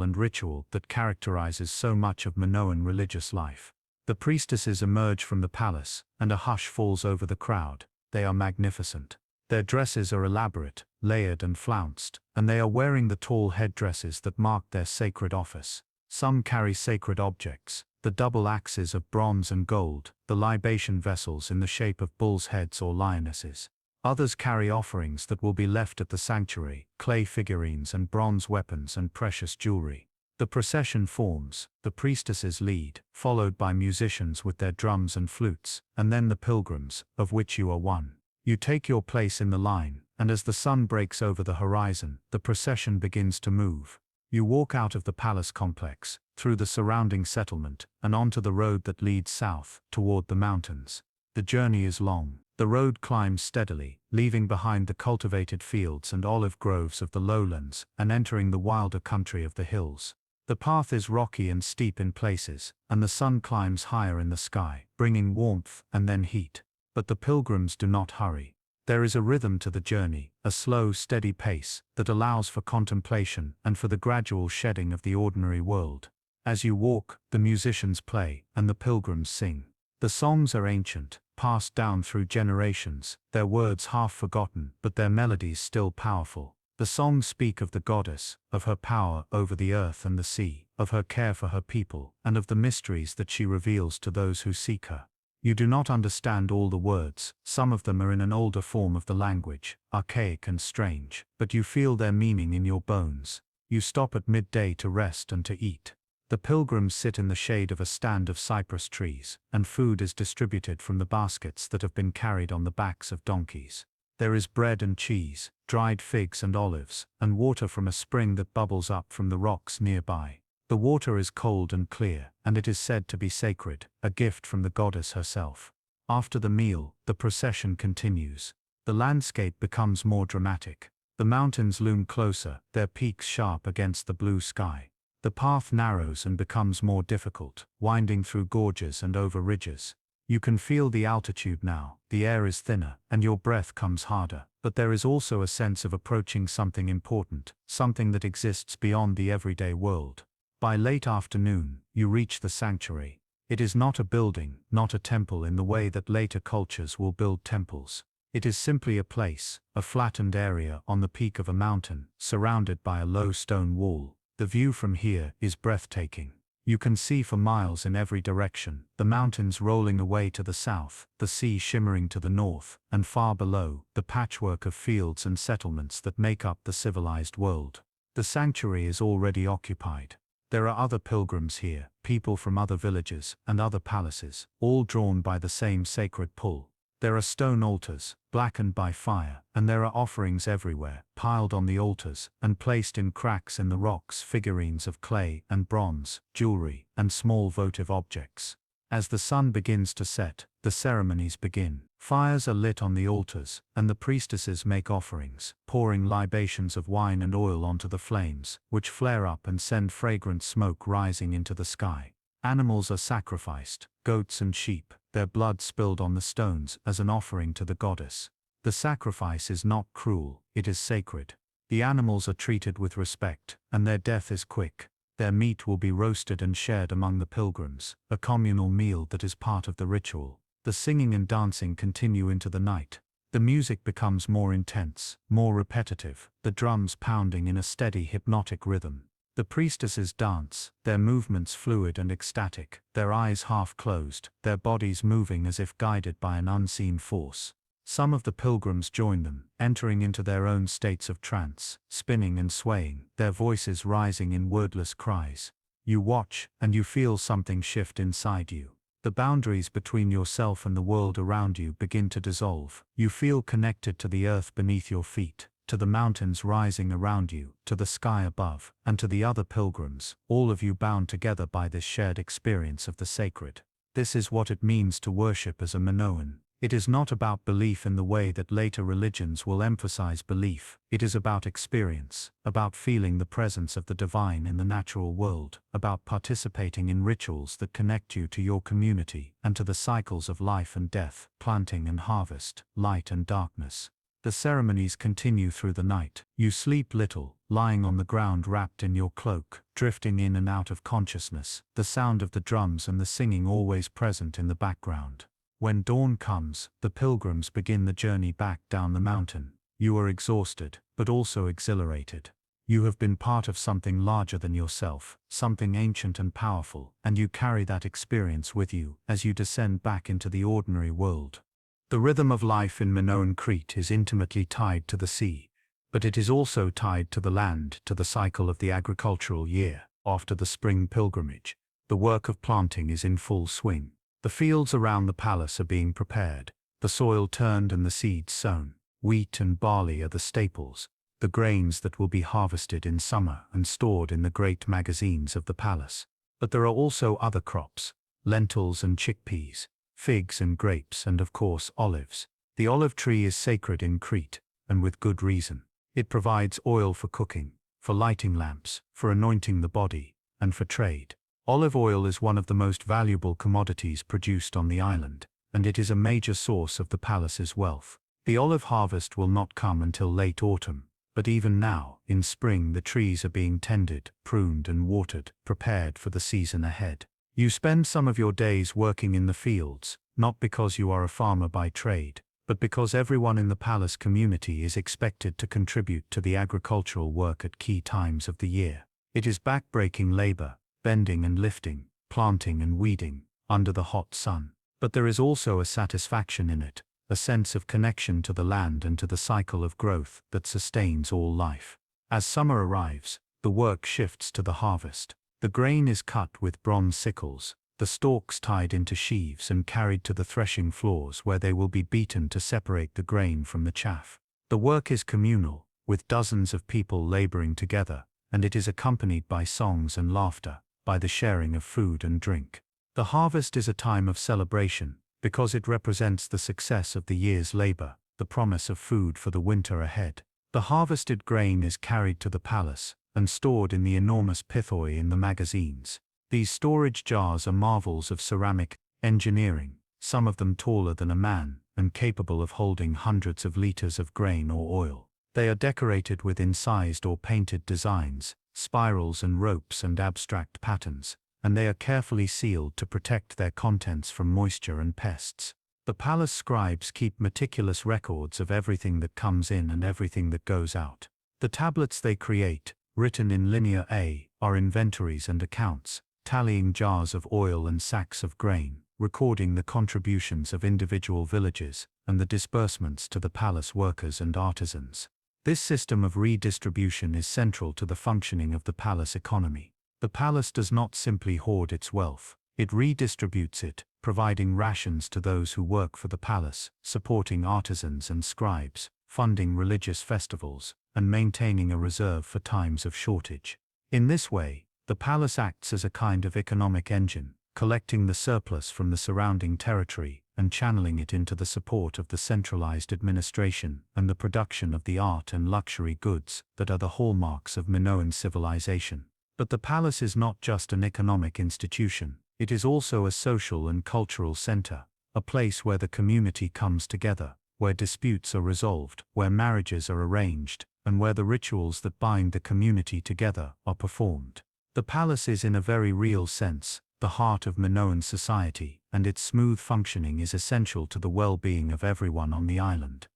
and ritual that characterizes so much of Minoan religious life. The priestesses emerge from the palace, and a hush falls over the crowd. They are magnificent. Their dresses are elaborate, layered and flounced, and they are wearing the tall headdresses that mark their sacred office. Some carry sacred objects, the double axes of bronze and gold, the libation vessels in the shape of bulls' heads or lionesses. Others carry offerings that will be left at the sanctuary, clay figurines and bronze weapons and precious jewelry. The procession forms, the priestesses lead, followed by musicians with their drums and flutes, and then the pilgrims, of which you are one. You take your place in the line, and as the sun breaks over the horizon, the procession begins to move. You walk out of the palace complex, through the surrounding settlement, and onto the road that leads south, toward the mountains. The journey is long. The road climbs steadily, leaving behind the cultivated fields and olive groves of the lowlands, and entering the wilder country of the hills. The path is rocky and steep in places, and the sun climbs higher in the sky, bringing warmth and then heat. But the pilgrims do not hurry. There is a rhythm to the journey, a slow, steady pace that allows for contemplation and for the gradual shedding of the ordinary world. As you walk, the musicians play, and the pilgrims sing. The songs are ancient, passed down through generations, their words half forgotten, but their melodies still powerful. The songs speak of the goddess, of her power over the earth and the sea, of her care for her people, and of the mysteries that she reveals to those who seek her. You do not understand all the words, some of them are in an older form of the language, archaic and strange, but you feel their meaning in your bones. You stop at midday to rest and to eat. The pilgrims sit in the shade of a stand of cypress trees, and food is distributed from the baskets that have been carried on the backs of donkeys. There is bread and cheese, dried figs and olives, and water from a spring that bubbles up from the rocks nearby. The water is cold and clear, and it is said to be sacred, a gift from the goddess herself. After the meal, the procession continues. The landscape becomes more dramatic. The mountains loom closer, their peaks sharp against the blue sky. The path narrows and becomes more difficult, winding through gorges and over ridges. You can feel the altitude now, the air is thinner, and your breath comes harder, but there is also a sense of approaching something important, something that exists beyond the everyday world. By late afternoon, you reach the sanctuary. It is not a building, not a temple in the way that later cultures will build temples. It is simply a place, a flattened area on the peak of a mountain, surrounded by a low stone wall. The view from here is breathtaking. You can see for miles in every direction, the mountains rolling away to the south, the sea shimmering to the north, and far below, the patchwork of fields and settlements that make up the civilized world. The sanctuary is already occupied. There are other pilgrims here, people from other villages and other palaces, all drawn by the same sacred pull. There are stone altars, blackened by fire, and there are offerings everywhere, piled on the altars, and placed in cracks in the rocks, figurines of clay and bronze, jewelry, and small votive objects. As the sun begins to set, the ceremonies begin. Fires are lit on the altars, and the priestesses make offerings, pouring libations of wine and oil onto the flames, which flare up and send fragrant smoke rising into the sky. Animals are sacrificed, goats and sheep, their blood spilled on the stones as an offering to the goddess. The sacrifice is not cruel, it is sacred. The animals are treated with respect, and their death is quick. Their meat will be roasted and shared among the pilgrims, a communal meal that is part of the ritual. The singing and dancing continue into the night. The music becomes more intense, more repetitive, the drums pounding in a steady hypnotic rhythm. The priestesses dance, their movements fluid and ecstatic, their eyes half closed, their bodies moving as if guided by an unseen force. Some of the pilgrims join them, entering into their own states of trance, spinning and swaying, their voices rising in wordless cries. You watch, and you feel something shift inside you. The boundaries between yourself and the world around you begin to dissolve. You feel connected to the earth beneath your feet, to the mountains rising around you, to the sky above, and to the other pilgrims, all of you bound together by this shared experience of the sacred. This is what it means to worship as a Minoan. It is not about belief in the way that later religions will emphasize belief. It is about experience, about feeling the presence of the divine in the natural world, about participating in rituals that connect you to your community and to the cycles of life and death, planting and harvest, light and darkness. The ceremonies continue through the night. You sleep little, lying on the ground wrapped in your cloak, drifting in and out of consciousness, the sound of the drums and the singing always present in the background. When dawn comes, the pilgrims begin the journey back down the mountain. You are exhausted, but also exhilarated. You have been part of something larger than yourself, something ancient and powerful, and you carry that experience with you as you descend back into the ordinary world. The rhythm of life in Minoan Crete is intimately tied to the sea, but it is also tied to the land, to the cycle of the agricultural year. After the spring pilgrimage, the work of planting is in full swing. The fields around the palace are being prepared, the soil turned and the seeds sown. Wheat and barley are the staples, the grains that will be harvested in summer and stored in the great magazines of the palace. But there are also other crops, lentils and chickpeas, figs and grapes, and of course olives. The olive tree is sacred in Crete, and with good reason. It provides oil for cooking, for lighting lamps, for anointing the body, and for trade. Olive oil is one of the most valuable commodities produced on the island, and it is a major source of the palace's wealth. The olive harvest will not come until late autumn, but even now, in spring, the trees are being tended, pruned and watered, prepared for the season ahead. You spend some of your days working in the fields, not because you are a farmer by trade, but because everyone in the palace community is expected to contribute to the agricultural work at key times of the year. It is back-breaking labor, bending and lifting, planting and weeding, under the hot sun. But there is also a satisfaction in it, a sense of connection to the land and to the cycle of growth that sustains all life. As summer arrives, the work shifts to the harvest. The grain is cut with bronze sickles, the stalks tied into sheaves and carried to the threshing floors where they will be beaten to separate the grain from the chaff. The work is communal, with dozens of people laboring together, and it is accompanied by songs and laughter, by the sharing of food and drink. The harvest is a time of celebration, because it represents the success of the year's labor, the promise of food for the winter ahead. The harvested grain is carried to the palace, and stored in the enormous pithoi in the magazines. These storage jars are marvels of ceramic engineering, some of them taller than a man, and capable of holding hundreds of liters of grain or oil. They are decorated with incised or painted designs, spirals and ropes and abstract patterns, and they are carefully sealed to protect their contents from moisture and pests. The palace scribes keep meticulous records of everything that comes in and everything that goes out. The tablets they create, written in linear A, are inventories and accounts, tallying jars of oil and sacks of grain, recording the contributions of individual villages, and the disbursements to the palace workers and artisans. This system of redistribution is central to the functioning of the palace economy. The palace does not simply hoard its wealth, it redistributes it, providing rations to those who work for the palace, supporting artisans and scribes, funding religious festivals, and maintaining a reserve for times of shortage. In this way, the palace acts as a kind of economic engine, collecting the surplus from the surrounding territory and channeling it into the support of the centralized administration and the production of the art and luxury goods that are the hallmarks of Minoan civilization. But the palace is not just an economic institution, it is also a social and cultural center, a place where the community comes together, where disputes are resolved, where marriages are arranged, and where the rituals that bind the community together are performed. The palace is, in a very real sense, the heart of Minoan society, and its smooth functioning is essential to the well-being of everyone on the island.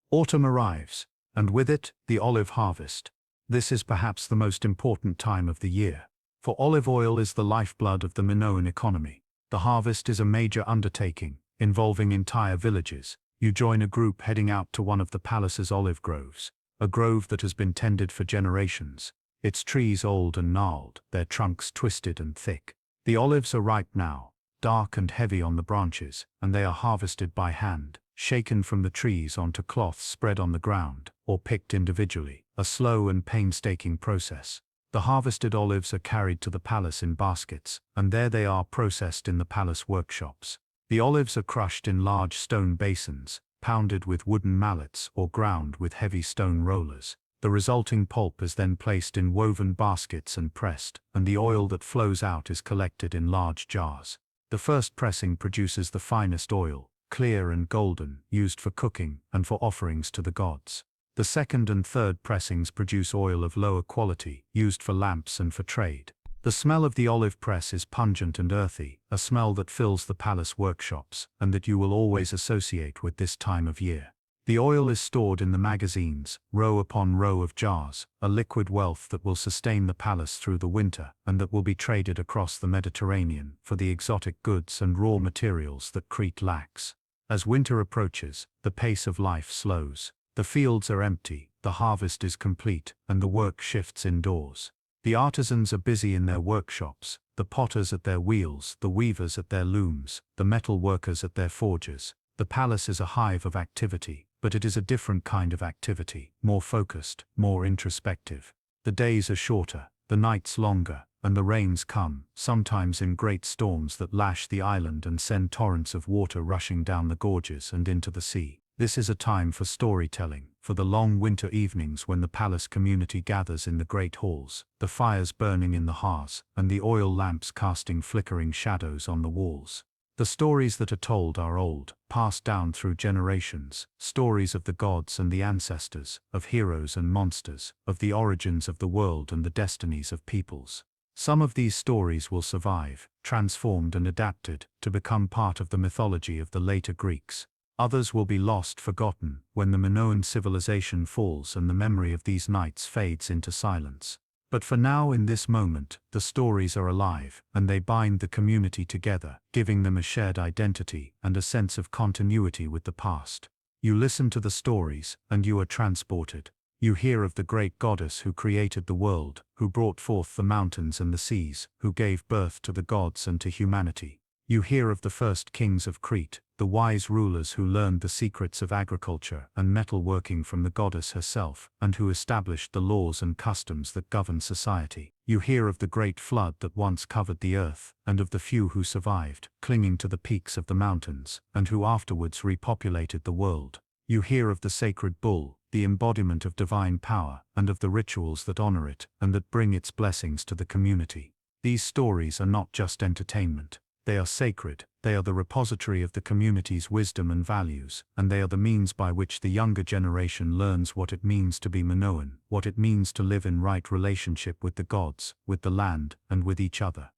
Autumn arrives, and with it, the olive harvest. This is perhaps the most important time of the year, for olive oil is the lifeblood of the Minoan economy. The harvest is a major undertaking, involving entire villages. You join a group heading out to one of the palace's olive groves, a grove that has been tended for generations, its trees old and gnarled, their trunks twisted and thick. The olives are ripe now, dark and heavy on the branches, and they are harvested by hand, shaken from the trees onto cloths spread on the ground, or picked individually, a slow and painstaking process. The harvested olives are carried to the palace in baskets, and there they are processed in the palace workshops. The olives are crushed in large stone basins, pounded with wooden mallets or ground with heavy stone rollers. The resulting pulp is then placed in woven baskets and pressed, and the oil that flows out is collected in large jars. The first pressing produces the finest oil, clear and golden, used for cooking and for offerings to the gods. The second and third pressings produce oil of lower quality, used for lamps and for trade. The smell of the olive press is pungent and earthy, a smell that fills the palace workshops, and that you will always associate with this time of year. The oil is stored in the magazines, row upon row of jars, a liquid wealth that will sustain the palace through the winter and that will be traded across the Mediterranean for the exotic goods and raw materials that Crete lacks. As winter approaches, the pace of life slows. The fields are empty, the harvest is complete, and the work shifts indoors. The artisans are busy in their workshops, the potters at their wheels, the weavers at their looms, the metal workers at their forges. The palace is a hive of activity, but it is a different kind of activity, more focused, more introspective. The days are shorter, the nights longer, and the rains come, sometimes in great storms that lash the island and send torrents of water rushing down the gorges and into the sea. This is a time for storytelling, for the long winter evenings when the palace community gathers in the great halls, the fires burning in the hearths, and the oil lamps casting flickering shadows on the walls. The stories that are told are old, passed down through generations, stories of the gods and the ancestors, of heroes and monsters, of the origins of the world and the destinies of peoples. Some of these stories will survive, transformed and adapted, to become part of the mythology of the later Greeks. Others will be lost, forgotten, when the Minoan civilization falls and the memory of these nights fades into silence. But for now, in this moment, the stories are alive, and they bind the community together, giving them a shared identity and a sense of continuity with the past. You listen to the stories, and you are transported. You hear of the great goddess who created the world, who brought forth the mountains and the seas, who gave birth to the gods and to humanity. You hear of the first kings of Crete, the wise rulers who learned the secrets of agriculture and metalworking from the goddess herself, and who established the laws and customs that govern society. You hear of the great flood that once covered the earth, and of the few who survived, clinging to the peaks of the mountains, and who afterwards repopulated the world. You hear of the sacred bull, the embodiment of divine power, and of the rituals that honor it, and that bring its blessings to the community. These stories are not just entertainment. They are sacred, they are the repository of the community's wisdom and values, and they are the means by which the younger generation learns what it means to be Minoan, what it means to live in right relationship with the gods, with the land, and with each other.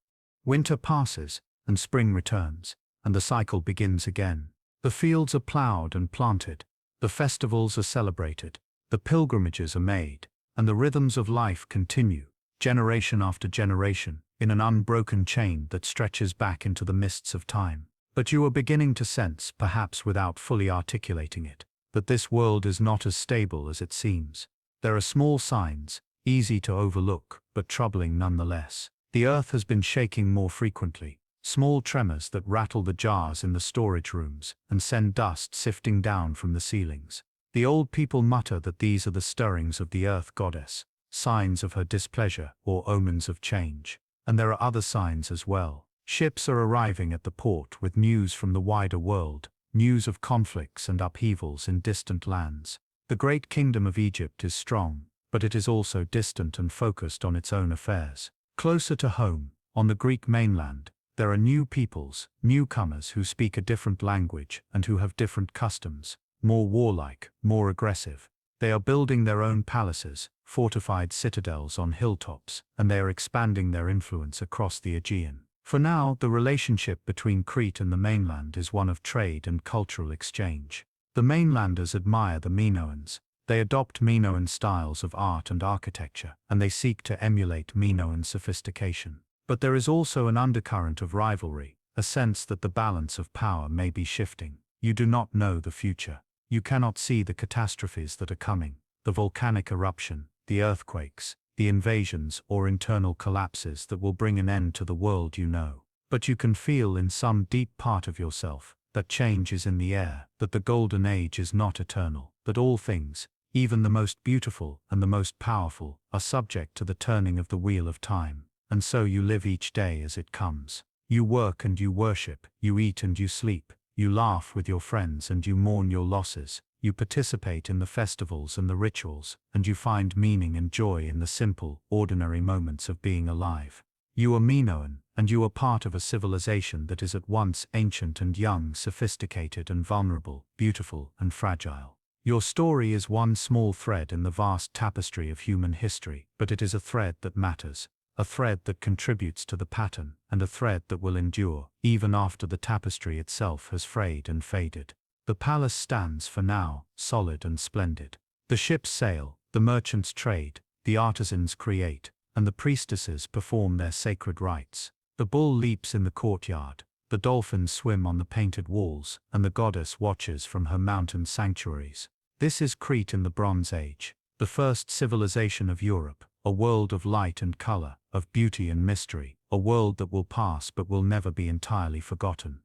Winter passes, and spring returns, and the cycle begins again. The fields are plowed and planted, the festivals are celebrated, the pilgrimages are made, and the rhythms of life continue, generation after generation, in an unbroken chain that stretches back into the mists of time. But you are beginning to sense, perhaps without fully articulating it, that this world is not as stable as it seems. There are small signs, easy to overlook, but troubling nonetheless. The earth has been shaking more frequently, small tremors that rattle the jars in the storage rooms and send dust sifting down from the ceilings. The old people mutter that these are the stirrings of the earth goddess, signs of her displeasure or omens of change. And there are other signs as well. Ships are arriving at the port with news from the wider world, news of conflicts and upheavals in distant lands. The great kingdom of Egypt is strong, but it is also distant and focused on its own affairs. Closer to home, on the Greek mainland, there are new peoples, newcomers who speak a different language and who have different customs, more warlike, more aggressive. They are building their own palaces, fortified citadels on hilltops, and they are expanding their influence across the Aegean. For now, the relationship between Crete and the mainland is one of trade and cultural exchange. The mainlanders admire the Minoans. They adopt Minoan styles of art and architecture, and they seek to emulate Minoan sophistication. But there is also an undercurrent of rivalry, a sense that the balance of power may be shifting. You do not know the future. You cannot see the catastrophes that are coming, the volcanic eruption, the earthquakes, the invasions or internal collapses that will bring an end to the world you know. But you can feel in some deep part of yourself that change is in the air, that the golden age is not eternal, that all things, even the most beautiful and the most powerful, are subject to the turning of the wheel of time. And so you live each day as it comes. You work and you worship, you eat and you sleep. You laugh with your friends and you mourn your losses, you participate in the festivals and the rituals, and you find meaning and joy in the simple, ordinary moments of being alive. You are Minoan, and you are part of a civilization that is at once ancient and young, sophisticated and vulnerable, beautiful and fragile. Your story is one small thread in the vast tapestry of human history, but it is a thread that matters. A thread that contributes to the pattern, and a thread that will endure, even after the tapestry itself has frayed and faded. The palace stands for now, solid and splendid. The ships sail, the merchants trade, the artisans create, and the priestesses perform their sacred rites. The bull leaps in the courtyard, the dolphins swim on the painted walls, and the goddess watches from her mountain sanctuaries. This is Crete in the Bronze Age, the first civilization of Europe. A world of light and color, of beauty and mystery, a world that will pass but will never be entirely forgotten.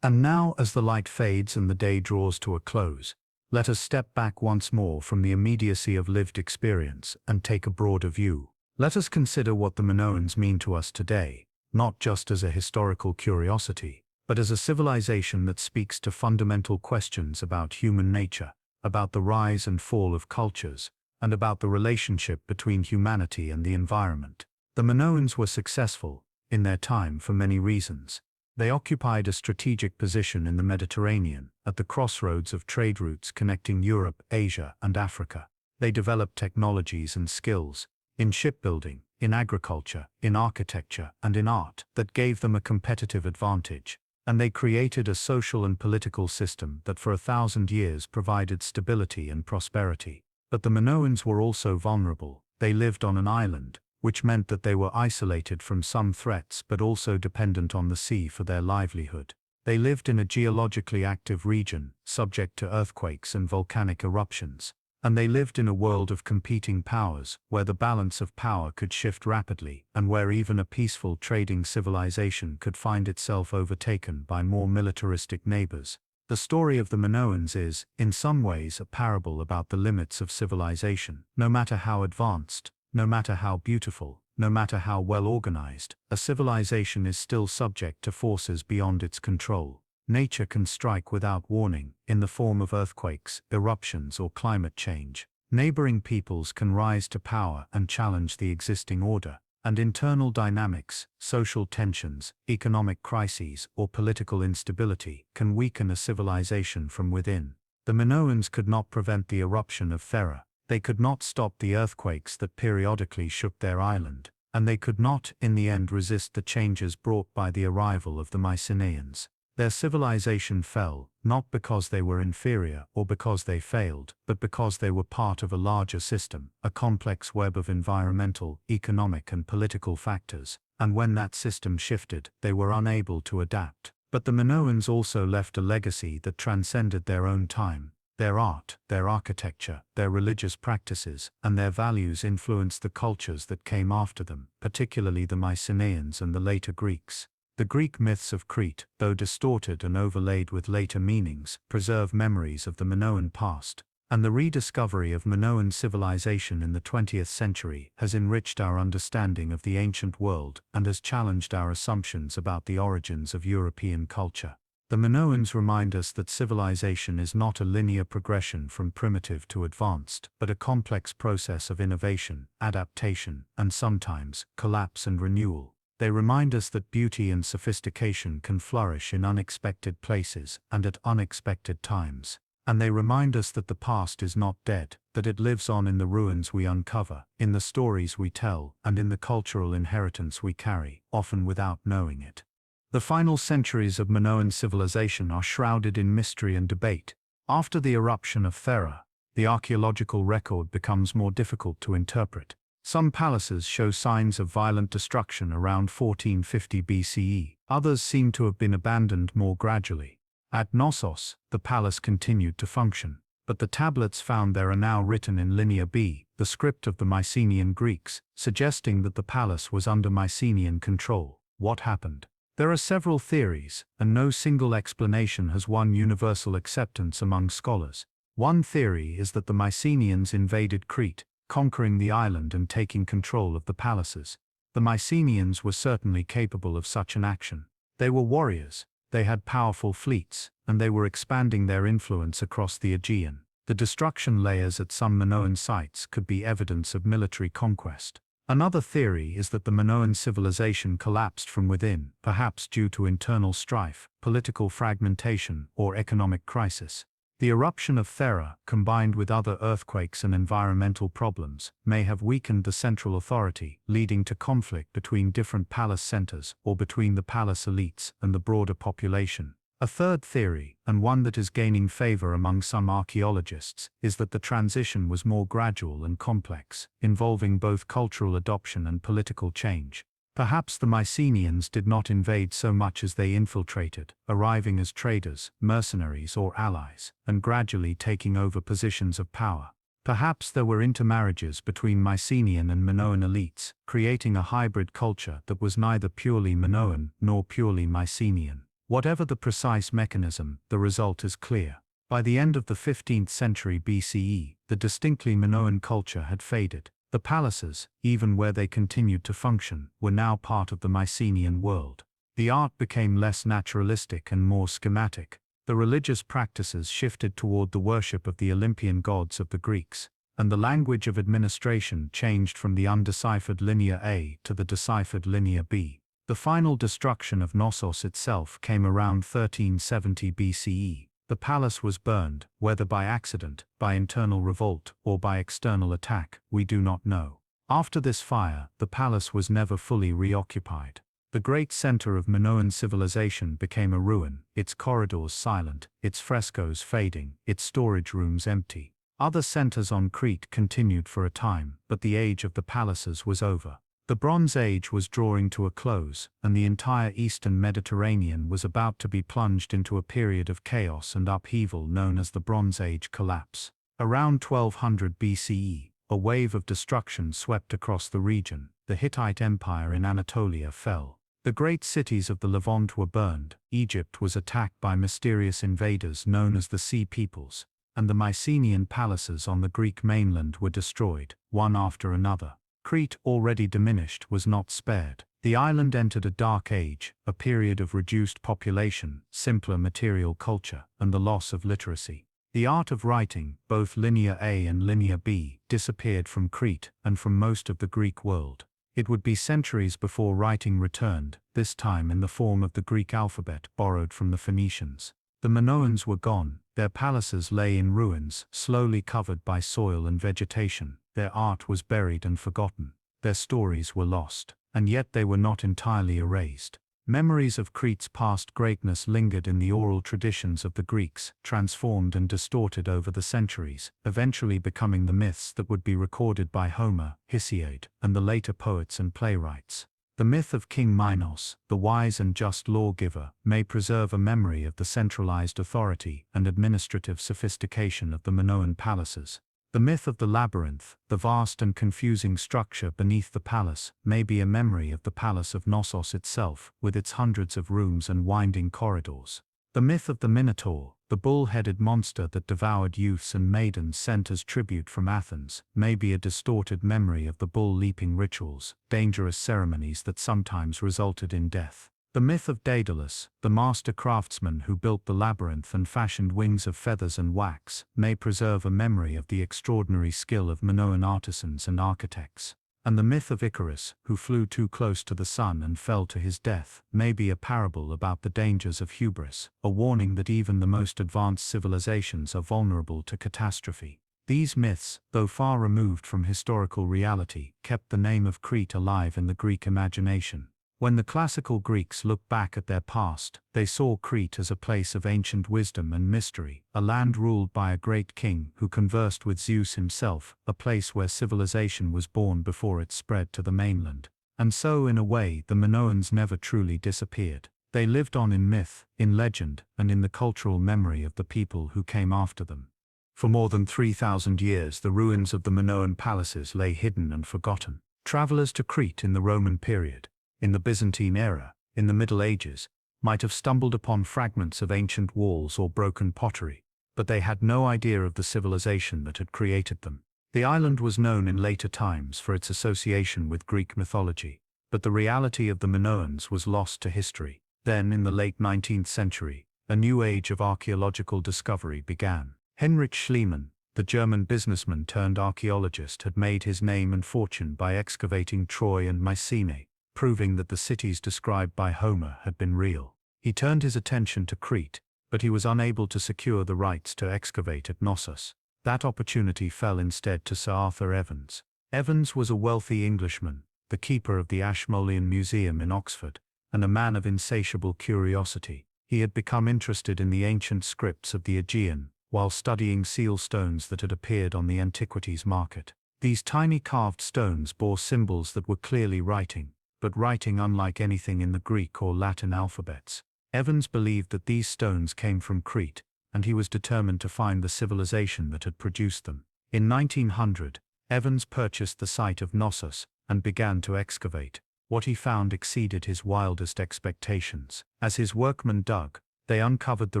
And now, as the light fades and the day draws to a close, let us step back once more from the immediacy of lived experience and take a broader view. Let us consider what the Minoans mean to us today, not just as a historical curiosity, but as a civilization that speaks to fundamental questions about human nature, about the rise and fall of cultures, and about the relationship between humanity and the environment. The Minoans were successful, in their time, for many reasons. They occupied a strategic position in the Mediterranean, at the crossroads of trade routes connecting Europe, Asia, and Africa. They developed technologies and skills, in shipbuilding, in agriculture, in architecture, and in art, that gave them a competitive advantage. And they created a social and political system that for 1,000 years provided stability and prosperity. But the Minoans were also vulnerable. They lived on an island, which meant that they were isolated from some threats but also dependent on the sea for their livelihood. They lived in a geologically active region, subject to earthquakes and volcanic eruptions. And they lived in a world of competing powers, where the balance of power could shift rapidly, and where even a peaceful trading civilization could find itself overtaken by more militaristic neighbors. The story of the Minoans is, in some ways, a parable about the limits of civilization. No matter how advanced, no matter how beautiful, no matter how well organized, a civilization is still subject to forces beyond its control. Nature can strike without warning, in the form of earthquakes, eruptions, or climate change. Neighboring peoples can rise to power and challenge the existing order, and internal dynamics, social tensions, economic crises, or political instability can weaken a civilization from within. The Minoans could not prevent the eruption of Thera, they could not stop the earthquakes that periodically shook their island, and they could not, in the end, resist the changes brought by the arrival of the Mycenaeans. Their civilization fell, not because they were inferior or because they failed, but because they were part of a larger system, a complex web of environmental, economic and political factors, and when that system shifted, they were unable to adapt. But the Minoans also left a legacy that transcended their own time. Their art, their architecture, their religious practices, and their values influenced the cultures that came after them, particularly the Mycenaeans and the later Greeks. The Greek myths of Crete, though distorted and overlaid with later meanings, preserve memories of the Minoan past, and the rediscovery of Minoan civilization in the 20th century has enriched our understanding of the ancient world and has challenged our assumptions about the origins of European culture. The Minoans remind us that civilization is not a linear progression from primitive to advanced, but a complex process of innovation, adaptation, and sometimes collapse and renewal. They remind us that beauty and sophistication can flourish in unexpected places and at unexpected times. And they remind us that the past is not dead, that it lives on in the ruins we uncover, in the stories we tell, and in the cultural inheritance we carry, often without knowing it. The final centuries of Minoan civilization are shrouded in mystery and debate. After the eruption of Thera, the archaeological record becomes more difficult to interpret. Some palaces show signs of violent destruction around 1450 BCE. Others seem to have been abandoned more gradually. At Knossos, the palace continued to function, but the tablets found there are now written in Linear B, the script of the Mycenaean Greeks, suggesting that the palace was under Mycenaean control. What happened? There are several theories, and no single explanation has won universal acceptance among scholars. One theory is that the Mycenaeans invaded Crete, conquering the island and taking control of the palaces. The Mycenaeans were certainly capable of such an action. They were warriors, they had powerful fleets, and they were expanding their influence across the Aegean. The destruction layers at some Minoan sites could be evidence of military conquest. Another theory is that the Minoan civilization collapsed from within, perhaps due to internal strife, political fragmentation, or economic crisis. The eruption of Thera, combined with other earthquakes and environmental problems, may have weakened the central authority, leading to conflict between different palace centers or between the palace elites and the broader population. A third theory, and one that is gaining favor among some archaeologists, is that the transition was more gradual and complex, involving both cultural adoption and political change. Perhaps the Mycenaeans did not invade so much as they infiltrated, arriving as traders, mercenaries or allies, and gradually taking over positions of power. Perhaps there were intermarriages between Mycenaean and Minoan elites, creating a hybrid culture that was neither purely Minoan nor purely Mycenaean. Whatever the precise mechanism, the result is clear. By the end of the 15th century BCE, the distinctly Minoan culture had faded. The palaces, even where they continued to function, were now part of the Mycenaean world. The art became less naturalistic and more schematic. The religious practices shifted toward the worship of the Olympian gods of the Greeks, and the language of administration changed from the undeciphered Linear A to the deciphered Linear B. The final destruction of Knossos itself came around 1370 BCE. The palace was burned, whether by accident, by internal revolt, or by external attack, we do not know. After this fire, the palace was never fully reoccupied. The great center of Minoan civilization became a ruin, its corridors silent, its frescoes fading, its storage rooms empty. Other centers on Crete continued for a time, but the age of the palaces was over. The Bronze Age was drawing to a close, and the entire eastern Mediterranean was about to be plunged into a period of chaos and upheaval known as the Bronze Age collapse. Around 1200 BCE, a wave of destruction swept across the region. The Hittite Empire in Anatolia fell. The great cities of the Levant were burned, Egypt was attacked by mysterious invaders known as the Sea Peoples, and the Mycenaean palaces on the Greek mainland were destroyed, one after another. Crete, already diminished, was not spared. The island entered a dark age, a period of reduced population, simpler material culture, and the loss of literacy. The art of writing, both Linear A and Linear B, disappeared from Crete and from most of the Greek world. It would be centuries before writing returned, this time in the form of the Greek alphabet borrowed from the Phoenicians. The Minoans were gone, their palaces lay in ruins, slowly covered by soil and vegetation, their art was buried and forgotten, their stories were lost, and yet they were not entirely erased. Memories of Crete's past greatness lingered in the oral traditions of the Greeks, transformed and distorted over the centuries, eventually becoming the myths that would be recorded by Homer, Hesiod, and the later poets and playwrights. The myth of King Minos, the wise and just lawgiver, may preserve a memory of the centralized authority and administrative sophistication of the Minoan palaces. The myth of the labyrinth, the vast and confusing structure beneath the palace, may be a memory of the palace of Knossos itself, with its hundreds of rooms and winding corridors. The myth of the Minotaur, the bull-headed monster that devoured youths and maidens sent as tribute from Athens, may be a distorted memory of the bull-leaping rituals, dangerous ceremonies that sometimes resulted in death. The myth of Daedalus, the master craftsman who built the labyrinth and fashioned wings of feathers and wax, may preserve a memory of the extraordinary skill of Minoan artisans and architects. And the myth of Icarus, who flew too close to the sun and fell to his death, may be a parable about the dangers of hubris, a warning that even the most advanced civilizations are vulnerable to catastrophe. These myths, though far removed from historical reality, kept the name of Crete alive in the Greek imagination. When the classical Greeks looked back at their past, they saw Crete as a place of ancient wisdom and mystery, a land ruled by a great king who conversed with Zeus himself, a place where civilization was born before it spread to the mainland. And so, in a way, the Minoans never truly disappeared. They lived on in myth, in legend, and in the cultural memory of the people who came after them. For more than 3,000 years, the ruins of the Minoan palaces lay hidden and forgotten. Travelers to Crete in the Roman period, in the Byzantine era, in the Middle Ages, might have stumbled upon fragments of ancient walls or broken pottery, but they had no idea of the civilization that had created them. The island was known in later times for its association with Greek mythology, but the reality of the Minoans was lost to history. Then, in the late 19th century, a new age of archaeological discovery began. Heinrich Schliemann, the German businessman turned archaeologist, had made his name and fortune by excavating Troy and Mycenae, proving that the cities described by Homer had been real. He turned his attention to Crete, but he was unable to secure the rights to excavate at Knossos. That opportunity fell instead to Sir Arthur Evans. Evans was a wealthy Englishman, the keeper of the Ashmolean Museum in Oxford, and a man of insatiable curiosity. He had become interested in the ancient scripts of the Aegean, while studying seal stones that had appeared on the antiquities market. These tiny carved stones bore symbols that were clearly writing, but writing unlike anything in the Greek or Latin alphabets. Evans believed that these stones came from Crete, and he was determined to find the civilization that had produced them. In 1900, Evans purchased the site of Knossos and began to excavate. What he found exceeded his wildest expectations. As his workmen dug, they uncovered the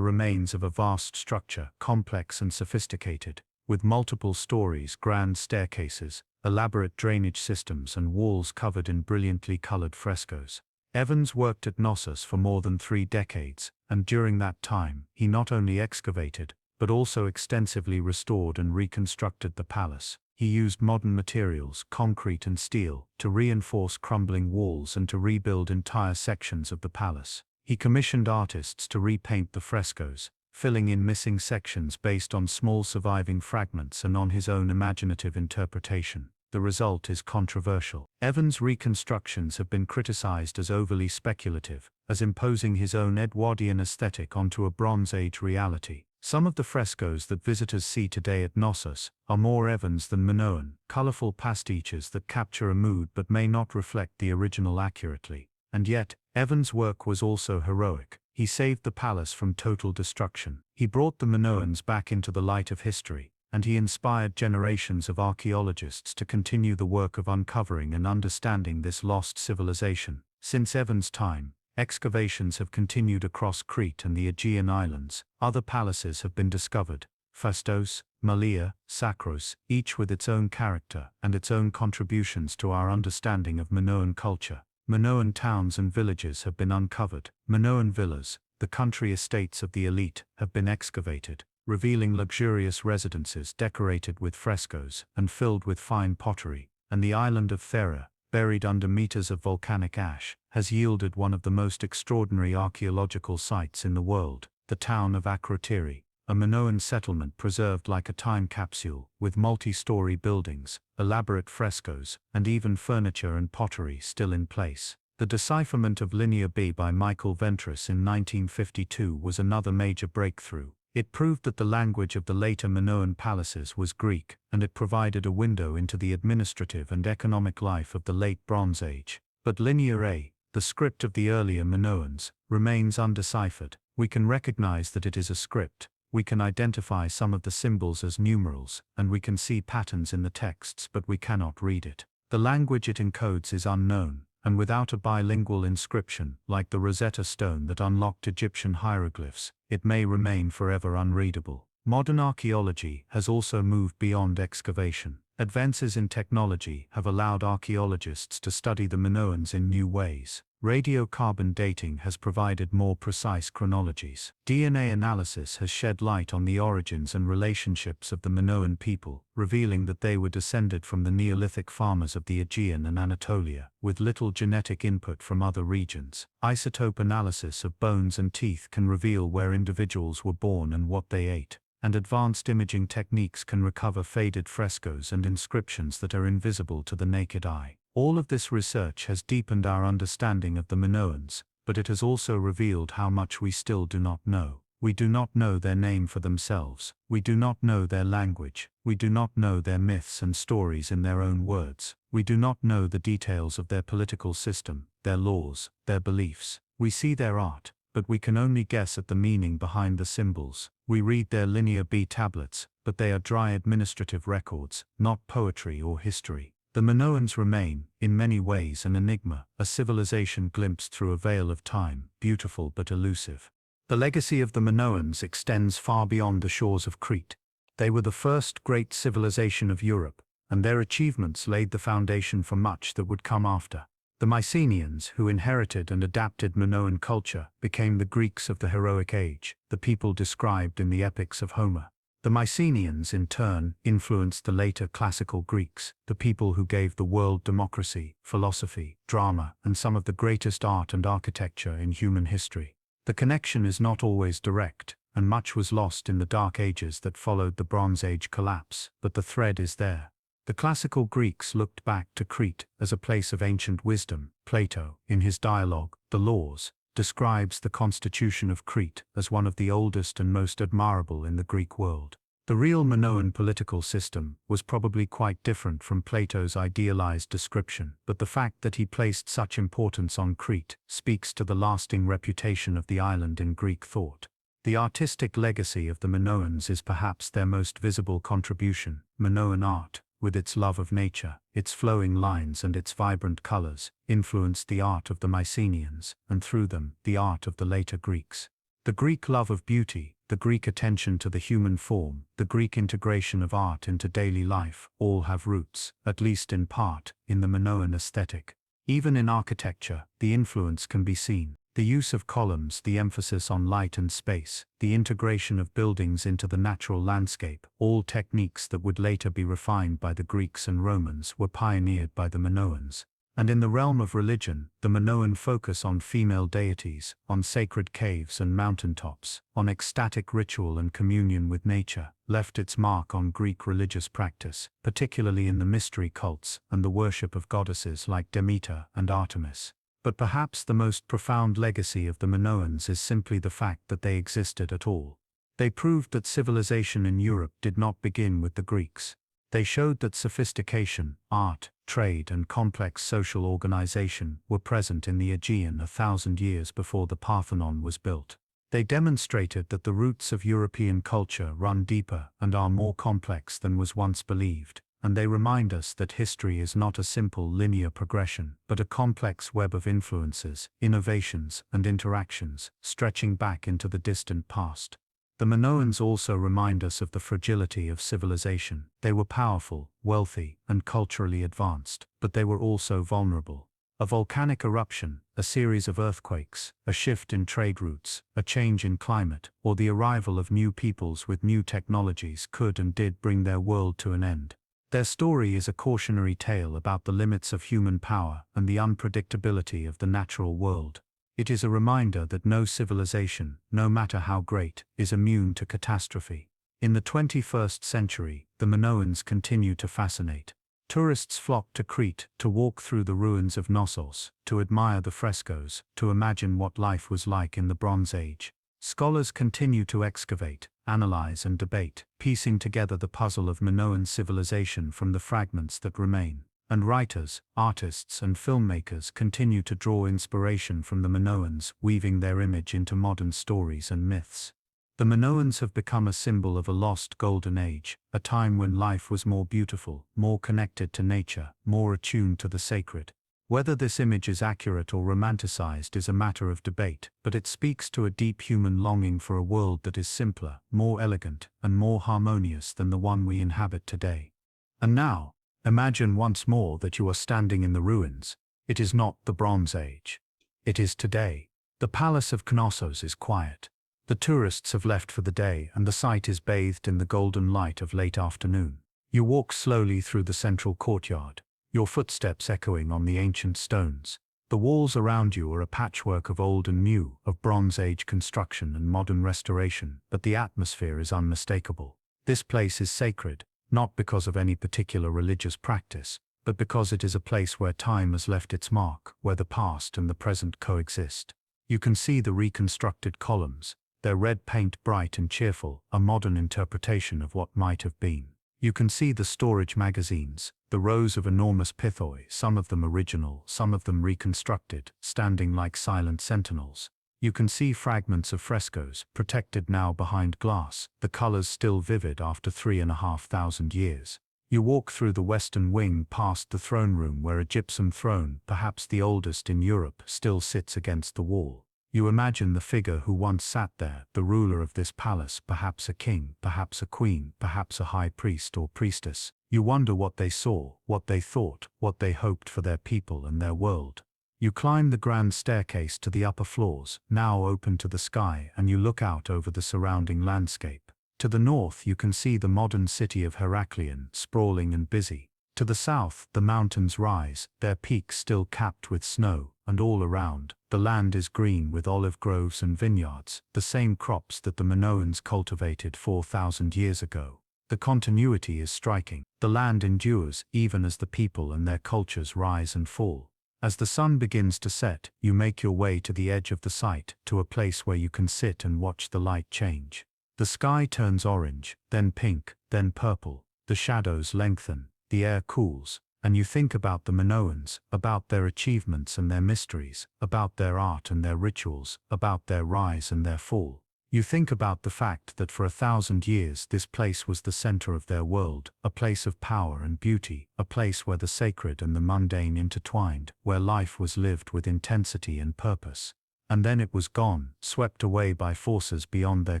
remains of a vast structure, complex and sophisticated, with multiple stories, grand staircases, elaborate drainage systems and walls covered in brilliantly colored frescoes. Evans worked at Knossos for more than 3 decades, and during that time, he not only excavated, but also extensively restored and reconstructed the palace. He used modern materials, concrete and steel, to reinforce crumbling walls and to rebuild entire sections of the palace. He commissioned artists to repaint the frescoes, filling in missing sections based on small surviving fragments and on his own imaginative interpretation. The result is controversial. Evans' reconstructions have been criticized as overly speculative, as imposing his own Edwardian aesthetic onto a Bronze Age reality. Some of the frescoes that visitors see today at Knossos are more Evans than Minoan, colorful pastiches that capture a mood but may not reflect the original accurately. And yet, Evans' work was also heroic. He saved the palace from total destruction. He brought the Minoans back into the light of history, and he inspired generations of archaeologists to continue the work of uncovering and understanding this lost civilization. Since Evans' time, excavations have continued across Crete and the Aegean Islands. Other palaces have been discovered: Phaistos, Malea, Sakros, each with its own character and its own contributions to our understanding of Minoan culture. Minoan towns and villages have been uncovered. Minoan villas, the country estates of the elite, have been excavated, revealing luxurious residences decorated with frescoes and filled with fine pottery. And the island of Thera, buried under meters of volcanic ash, has yielded one of the most extraordinary archaeological sites in the world, the town of Akrotiri, a Minoan settlement preserved like a time capsule, with multi-story buildings, elaborate frescoes, and even furniture and pottery still in place. The decipherment of Linear B by Michael Ventris in 1952 was another major breakthrough. It proved that the language of the later Minoan palaces was Greek, and it provided a window into the administrative and economic life of the Late Bronze Age. But Linear A, the script of the earlier Minoans, remains undeciphered. We can recognize that it is a script, we can identify some of the symbols as numerals, and we can see patterns in the texts, but we cannot read it. The language it encodes is unknown, and without a bilingual inscription, like the Rosetta Stone that unlocked Egyptian hieroglyphs, it may remain forever unreadable. Modern archaeology has also moved beyond excavation. Advances in technology have allowed archaeologists to study the Minoans in new ways. Radiocarbon dating has provided more precise chronologies. DNA analysis has shed light on the origins and relationships of the Minoan people, revealing that they were descended from the Neolithic farmers of the Aegean and Anatolia, with little genetic input from other regions. Isotope analysis of bones and teeth can reveal where individuals were born and what they ate, and advanced imaging techniques can recover faded frescoes and inscriptions that are invisible to the naked eye. All of this research has deepened our understanding of the Minoans, but it has also revealed how much we still do not know. We do not know their name for themselves. We do not know their language. We do not know their myths and stories in their own words. We do not know the details of their political system, their laws, their beliefs. We see their art, but we can only guess at the meaning behind the symbols. We read their Linear B tablets, but they are dry administrative records, not poetry or history. The Minoans remain, in many ways, an enigma, a civilization glimpsed through a veil of time, beautiful but elusive. The legacy of the Minoans extends far beyond the shores of Crete. They were the first great civilization of Europe, and their achievements laid the foundation for much that would come after. The Mycenaeans, who inherited and adapted Minoan culture, became the Greeks of the heroic age, the people described in the epics of Homer. The Mycenaeans, in turn, influenced the later classical Greeks, the people who gave the world democracy, philosophy, drama, and some of the greatest art and architecture in human history. The connection is not always direct, and much was lost in the dark ages that followed the Bronze Age collapse, but the thread is there. The classical Greeks looked back to Crete as a place of ancient wisdom. Plato, in his dialogue, The Laws, describes the constitution of Crete as one of the oldest and most admirable in the Greek world. The real Minoan political system was probably quite different from Plato's idealized description, but the fact that he placed such importance on Crete speaks to the lasting reputation of the island in Greek thought. The artistic legacy of the Minoans is perhaps their most visible contribution. Minoan art, with its love of nature, its flowing lines and its vibrant colors, influenced the art of the Mycenaeans, and through them, the art of the later Greeks. The Greek love of beauty, the Greek attention to the human form, the Greek integration of art into daily life, all have roots, at least in part, in the Minoan aesthetic. Even in architecture, the influence can be seen. The use of columns, the emphasis on light and space, the integration of buildings into the natural landscape, all techniques that would later be refined by the Greeks and Romans, were pioneered by the Minoans. And in the realm of religion, the Minoan focus on female deities, on sacred caves and mountaintops, on ecstatic ritual and communion with nature, left its mark on Greek religious practice, particularly in the mystery cults and the worship of goddesses like Demeter and Artemis. But perhaps the most profound legacy of the Minoans is simply the fact that they existed at all. They proved that civilization in Europe did not begin with the Greeks. They showed that sophistication, art, trade, and complex social organization were present in the Aegean 1,000 years before the Parthenon was built. They demonstrated that the roots of European culture run deeper and are more complex than was once believed. And they remind us that history is not a simple linear progression, but a complex web of influences, innovations, and interactions, stretching back into the distant past. The Minoans also remind us of the fragility of civilization. They were powerful, wealthy, and culturally advanced, but they were also vulnerable. A volcanic eruption, a series of earthquakes, a shift in trade routes, a change in climate, or the arrival of new peoples with new technologies could and did bring their world to an end. Their story is a cautionary tale about the limits of human power and the unpredictability of the natural world. It is a reminder that no civilization, no matter how great, is immune to catastrophe. In the 21st century, the Minoans continue to fascinate. Tourists flock to Crete to walk through the ruins of Knossos, to admire the frescoes, to imagine what life was like in the Bronze Age. Scholars continue to excavate, analyze and debate, piecing together the puzzle of Minoan civilization from the fragments that remain. And writers, artists and filmmakers continue to draw inspiration from the Minoans, weaving their image into modern stories and myths. The Minoans have become a symbol of a lost golden age, a time when life was more beautiful, more connected to nature, more attuned to the sacred. Whether this image is accurate or romanticized is a matter of debate, but it speaks to a deep human longing for a world that is simpler, more elegant, and more harmonious than the one we inhabit today. And now, imagine once more that you are standing in the ruins. It is not the Bronze Age. It is today. The palace of Knossos is quiet. The tourists have left for the day and the site is bathed in the golden light of late afternoon. You walk slowly through the central courtyard, your footsteps echoing on the ancient stones. The walls around you are a patchwork of old and new, of Bronze Age construction and modern restoration, but the atmosphere is unmistakable. This place is sacred, not because of any particular religious practice, but because it is a place where time has left its mark, where the past and the present coexist. You can see the reconstructed columns, their red paint bright and cheerful, a modern interpretation of what might have been. You can see the storage magazines, the rows of enormous pithoi, some of them original, some of them reconstructed, standing like silent sentinels. You can see fragments of frescoes, protected now behind glass, the colors still vivid after 3,500 years. You walk through the western wing past the throne room where a gypsum throne, perhaps the oldest in Europe, still sits against the wall. You imagine the figure who once sat there, the ruler of this palace, perhaps a king, perhaps a queen, perhaps a high priest or priestess. You wonder what they saw, what they thought, what they hoped for their people and their world. You climb the grand staircase to the upper floors, now open to the sky, and you look out over the surrounding landscape. To the north you can see the modern city of Heraklion, sprawling and busy. To the south, the mountains rise, their peaks still capped with snow, and all around, the land is green with olive groves and vineyards, the same crops that the Minoans cultivated 4,000 years ago. The continuity is striking. The land endures, even as the people and their cultures rise and fall. As the sun begins to set, you make your way to the edge of the site, to a place where you can sit and watch the light change. The sky turns orange, then pink, then purple. The shadows lengthen. The air cools, and you think about the Minoans, about their achievements and their mysteries, about their art and their rituals, about their rise and their fall. You think about the fact that for 1,000 years this place was the center of their world, a place of power and beauty, a place where the sacred and the mundane intertwined, where life was lived with intensity and purpose. And then it was gone, swept away by forces beyond their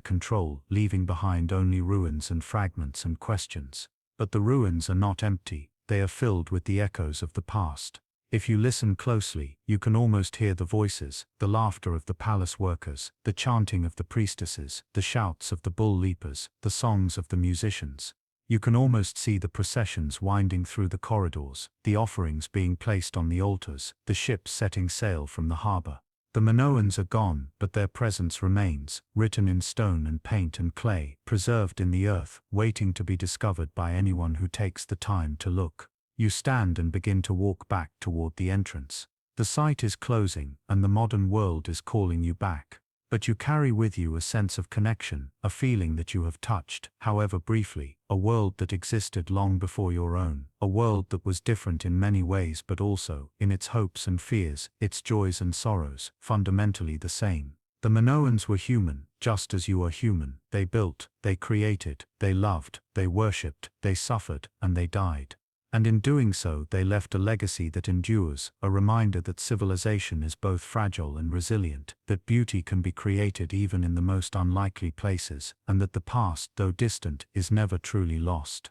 control, leaving behind only ruins and fragments and questions. But the ruins are not empty, they are filled with the echoes of the past. If you listen closely, you can almost hear the voices, the laughter of the palace workers, the chanting of the priestesses, the shouts of the bull leapers, the songs of the musicians. You can almost see the processions winding through the corridors, the offerings being placed on the altars, the ships setting sail from the harbor. The Minoans are gone, but their presence remains, written in stone and paint and clay, preserved in the earth, waiting to be discovered by anyone who takes the time to look. You stand and begin to walk back toward the entrance. The site is closing, and the modern world is calling you back. But you carry with you a sense of connection, a feeling that you have touched, however briefly, a world that existed long before your own, a world that was different in many ways but also, in its hopes and fears, its joys and sorrows, fundamentally the same. The Minoans were human, just as you are human. They built, they created, they loved, they worshipped, they suffered, and they died. And in doing so they left a legacy that endures, a reminder that civilization is both fragile and resilient, that beauty can be created even in the most unlikely places, and that the past, though distant, is never truly lost.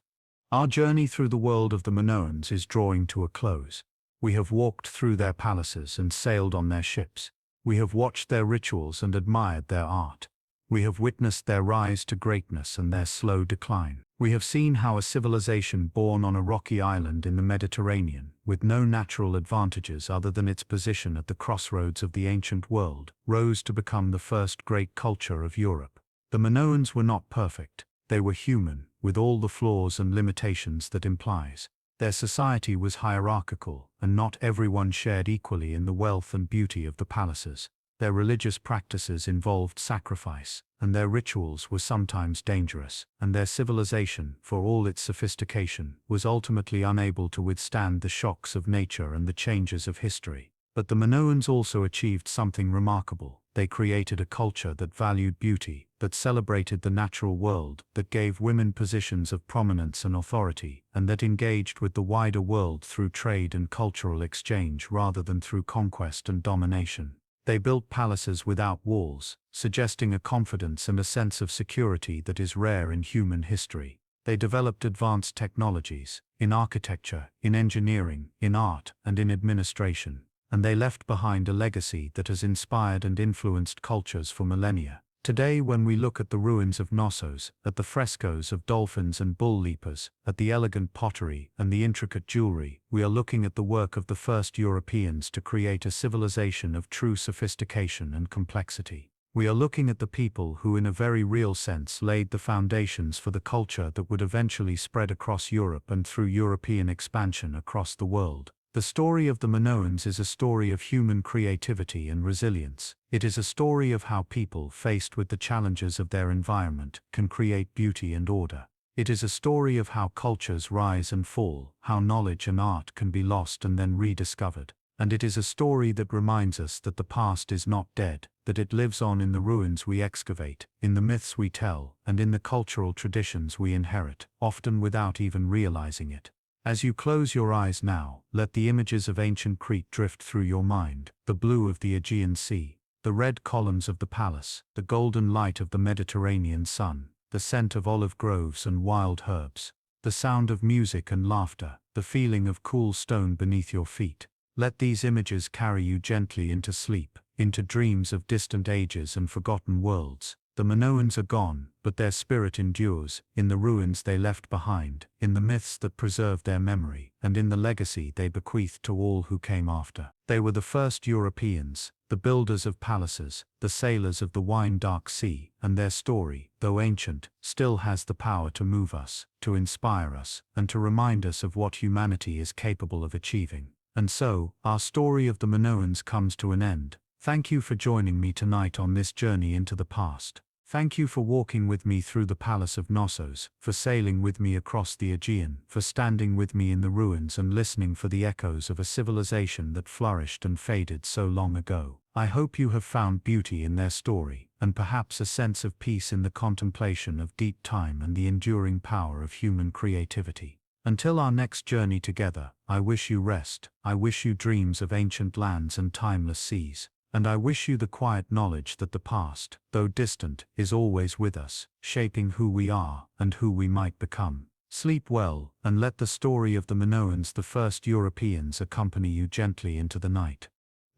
Our journey through the world of the Minoans is drawing to a close. We have walked through their palaces and sailed on their ships. We have watched their rituals and admired their art. We have witnessed their rise to greatness and their slow decline. We have seen how a civilization born on a rocky island in the Mediterranean, with no natural advantages other than its position at the crossroads of the ancient world, rose to become the first great culture of Europe. The Minoans were not perfect. They were human, with all the flaws and limitations that implies. Their society was hierarchical, and not everyone shared equally in the wealth and beauty of the palaces. Their religious practices involved sacrifice, and their rituals were sometimes dangerous, and their civilization, for all its sophistication, was ultimately unable to withstand the shocks of nature and the changes of history. But the Minoans also achieved something remarkable. They created a culture that valued beauty, that celebrated the natural world, that gave women positions of prominence and authority, and that engaged with the wider world through trade and cultural exchange rather than through conquest and domination. They built palaces without walls, suggesting a confidence and a sense of security that is rare in human history. They developed advanced technologies, in architecture, in engineering, in art, and in administration. And they left behind a legacy that has inspired and influenced cultures for millennia. Today, when we look at the ruins of Knossos, at the frescoes of dolphins and bull leapers, at the elegant pottery and the intricate jewelry, we are looking at the work of the first Europeans to create a civilization of true sophistication and complexity. We are looking at the people who, in a very real sense, laid the foundations for the culture that would eventually spread across Europe and through European expansion across the world. The story of the Minoans is a story of human creativity and resilience. It is a story of how people, faced with the challenges of their environment, can create beauty and order. It is a story of how cultures rise and fall, how knowledge and art can be lost and then rediscovered. And it is a story that reminds us that the past is not dead, that it lives on in the ruins we excavate, in the myths we tell, and in the cultural traditions we inherit, often without even realizing it. As you close your eyes now, let the images of ancient Crete drift through your mind, the blue of the Aegean Sea, the red columns of the palace, the golden light of the Mediterranean sun, the scent of olive groves and wild herbs, the sound of music and laughter, the feeling of cool stone beneath your feet. Let these images carry you gently into sleep, into dreams of distant ages and forgotten worlds. The Minoans are gone, but their spirit endures, in the ruins they left behind, in the myths that preserve their memory, and in the legacy they bequeathed to all who came after. They were the first Europeans, the builders of palaces, the sailors of the wine-dark sea, and their story, though ancient, still has the power to move us, to inspire us, and to remind us of what humanity is capable of achieving. And so, our story of the Minoans comes to an end. Thank you for joining me tonight on this journey into the past. Thank you for walking with me through the palace of Knossos, for sailing with me across the Aegean, for standing with me in the ruins and listening for the echoes of a civilization that flourished and faded so long ago. I hope you have found beauty in their story, and perhaps a sense of peace in the contemplation of deep time and the enduring power of human creativity. Until our next journey together, I wish you rest, I wish you dreams of ancient lands and timeless seas. And I wish you the quiet knowledge that the past, though distant, is always with us, shaping who we are and who we might become. Sleep well, and let the story of the Minoans, the first Europeans, accompany you gently into the night.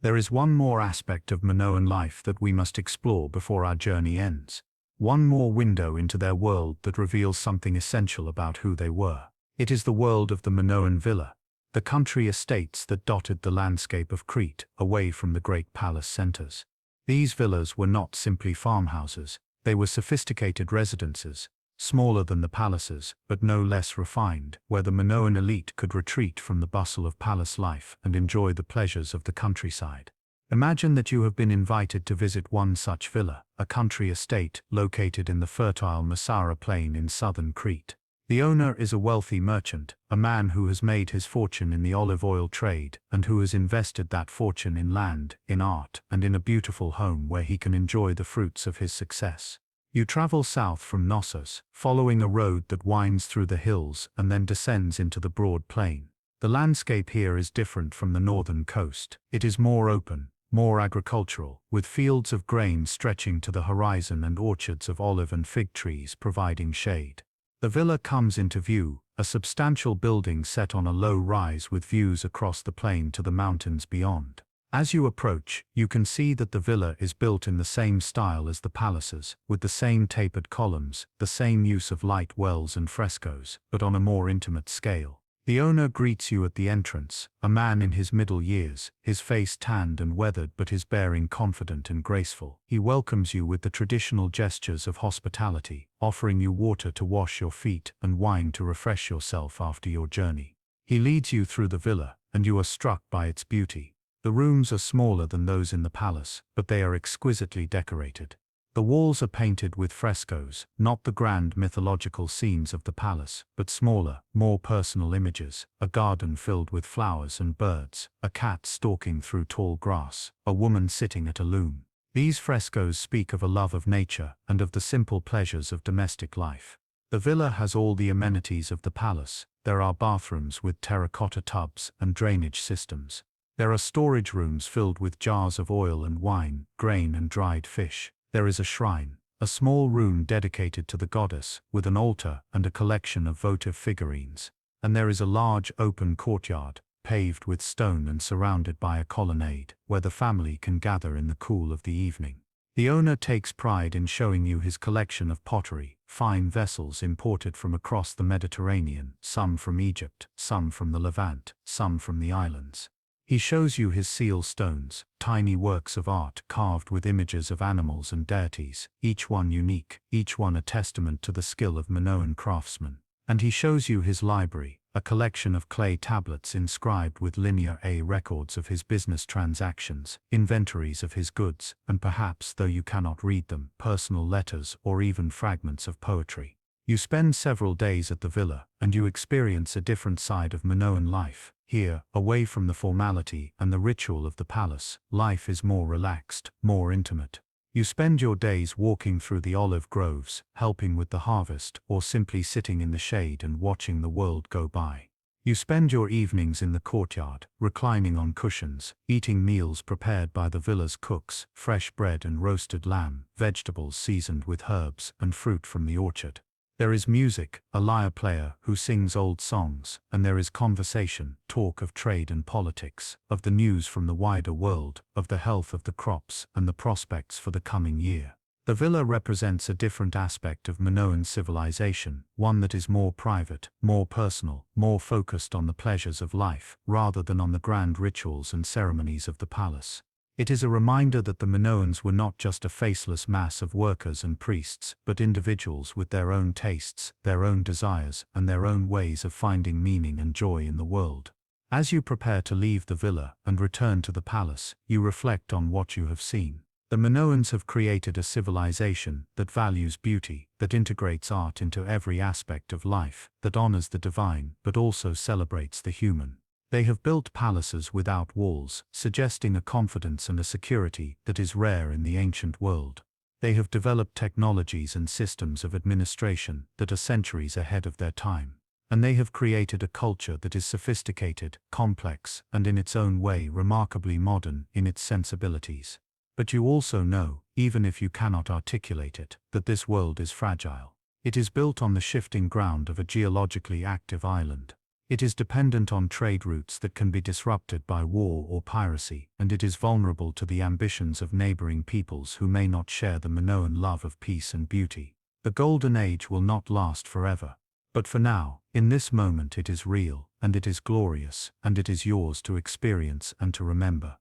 There is one more aspect of Minoan life that we must explore before our journey ends. One more window into their world that reveals something essential about who they were. It is the world of the Minoan villa. The country estates that dotted the landscape of Crete, away from the great palace centers. These villas were not simply farmhouses, they were sophisticated residences, smaller than the palaces, but no less refined, where the Minoan elite could retreat from the bustle of palace life and enjoy the pleasures of the countryside. Imagine that you have been invited to visit one such villa, a country estate located in the fertile Massara plain in southern Crete. The owner is a wealthy merchant, a man who has made his fortune in the olive oil trade and who has invested that fortune in land, in art, and in a beautiful home where he can enjoy the fruits of his success. You travel south from Knossos, following a road that winds through the hills and then descends into the broad plain. The landscape here is different from the northern coast. It is more open, more agricultural, with fields of grain stretching to the horizon and orchards of olive and fig trees providing shade. The villa comes into view, a substantial building set on a low rise with views across the plain to the mountains beyond. As you approach, you can see that the villa is built in the same style as the palaces, with the same tapered columns, the same use of light wells and frescoes, but on a more intimate scale. The owner greets you at the entrance, a man in his middle years, his face tanned and weathered but his bearing confident and graceful. He welcomes you with the traditional gestures of hospitality, offering you water to wash your feet and wine to refresh yourself after your journey. He leads you through the villa, and you are struck by its beauty. The rooms are smaller than those in the palace, but they are exquisitely decorated. The walls are painted with frescoes, not the grand mythological scenes of the palace, but smaller, more personal images, a garden filled with flowers and birds, a cat stalking through tall grass, a woman sitting at a loom. These frescoes speak of a love of nature and of the simple pleasures of domestic life. The villa has all the amenities of the palace. There are bathrooms with terracotta tubs and drainage systems. There are storage rooms filled with jars of oil and wine, grain and dried fish. There is a shrine, a small room dedicated to the goddess, with an altar and a collection of votive figurines. And there is a large open courtyard, paved with stone and surrounded by a colonnade, where the family can gather in the cool of the evening. The owner takes pride in showing you his collection of pottery, fine vessels imported from across the Mediterranean, some from Egypt, some from the Levant, some from the islands. He shows you his seal stones, tiny works of art carved with images of animals and deities, each one unique, each one a testament to the skill of Minoan craftsmen. And he shows you his library, a collection of clay tablets inscribed with linear A records of his business transactions, inventories of his goods, and perhaps, though you cannot read them, personal letters or even fragments of poetry. You spend several days at the villa, and you experience a different side of Minoan life. Here, away from the formality and the ritual of the palace, life is more relaxed, more intimate. You spend your days walking through the olive groves, helping with the harvest, or simply sitting in the shade and watching the world go by. You spend your evenings in the courtyard, reclining on cushions, eating meals prepared by the villa's cooks, fresh bread and roasted lamb, vegetables seasoned with herbs, and fruit from the orchard. There is music, a lyre player who sings old songs, and there is conversation, talk of trade and politics, of the news from the wider world, of the health of the crops and the prospects for the coming year. The villa represents a different aspect of Minoan civilization, one that is more private, more personal, more focused on the pleasures of life, rather than on the grand rituals and ceremonies of the palace. It is a reminder that the Minoans were not just a faceless mass of workers and priests, but individuals with their own tastes, their own desires, and their own ways of finding meaning and joy in the world. As you prepare to leave the villa and return to the palace, you reflect on what you have seen. The Minoans have created a civilization that values beauty, that integrates art into every aspect of life, that honors the divine but also celebrates the human. They have built palaces without walls, suggesting a confidence and a security that is rare in the ancient world. They have developed technologies and systems of administration that are centuries ahead of their time. And they have created a culture that is sophisticated, complex, and in its own way remarkably modern in its sensibilities. But you also know, even if you cannot articulate it, that this world is fragile. It is built on the shifting ground of a geologically active island. It is dependent on trade routes that can be disrupted by war or piracy, and it is vulnerable to the ambitions of neighboring peoples who may not share the Minoan love of peace and beauty. The Golden Age will not last forever. But for now, in this moment it is real, and it is glorious, and it is yours to experience and to remember.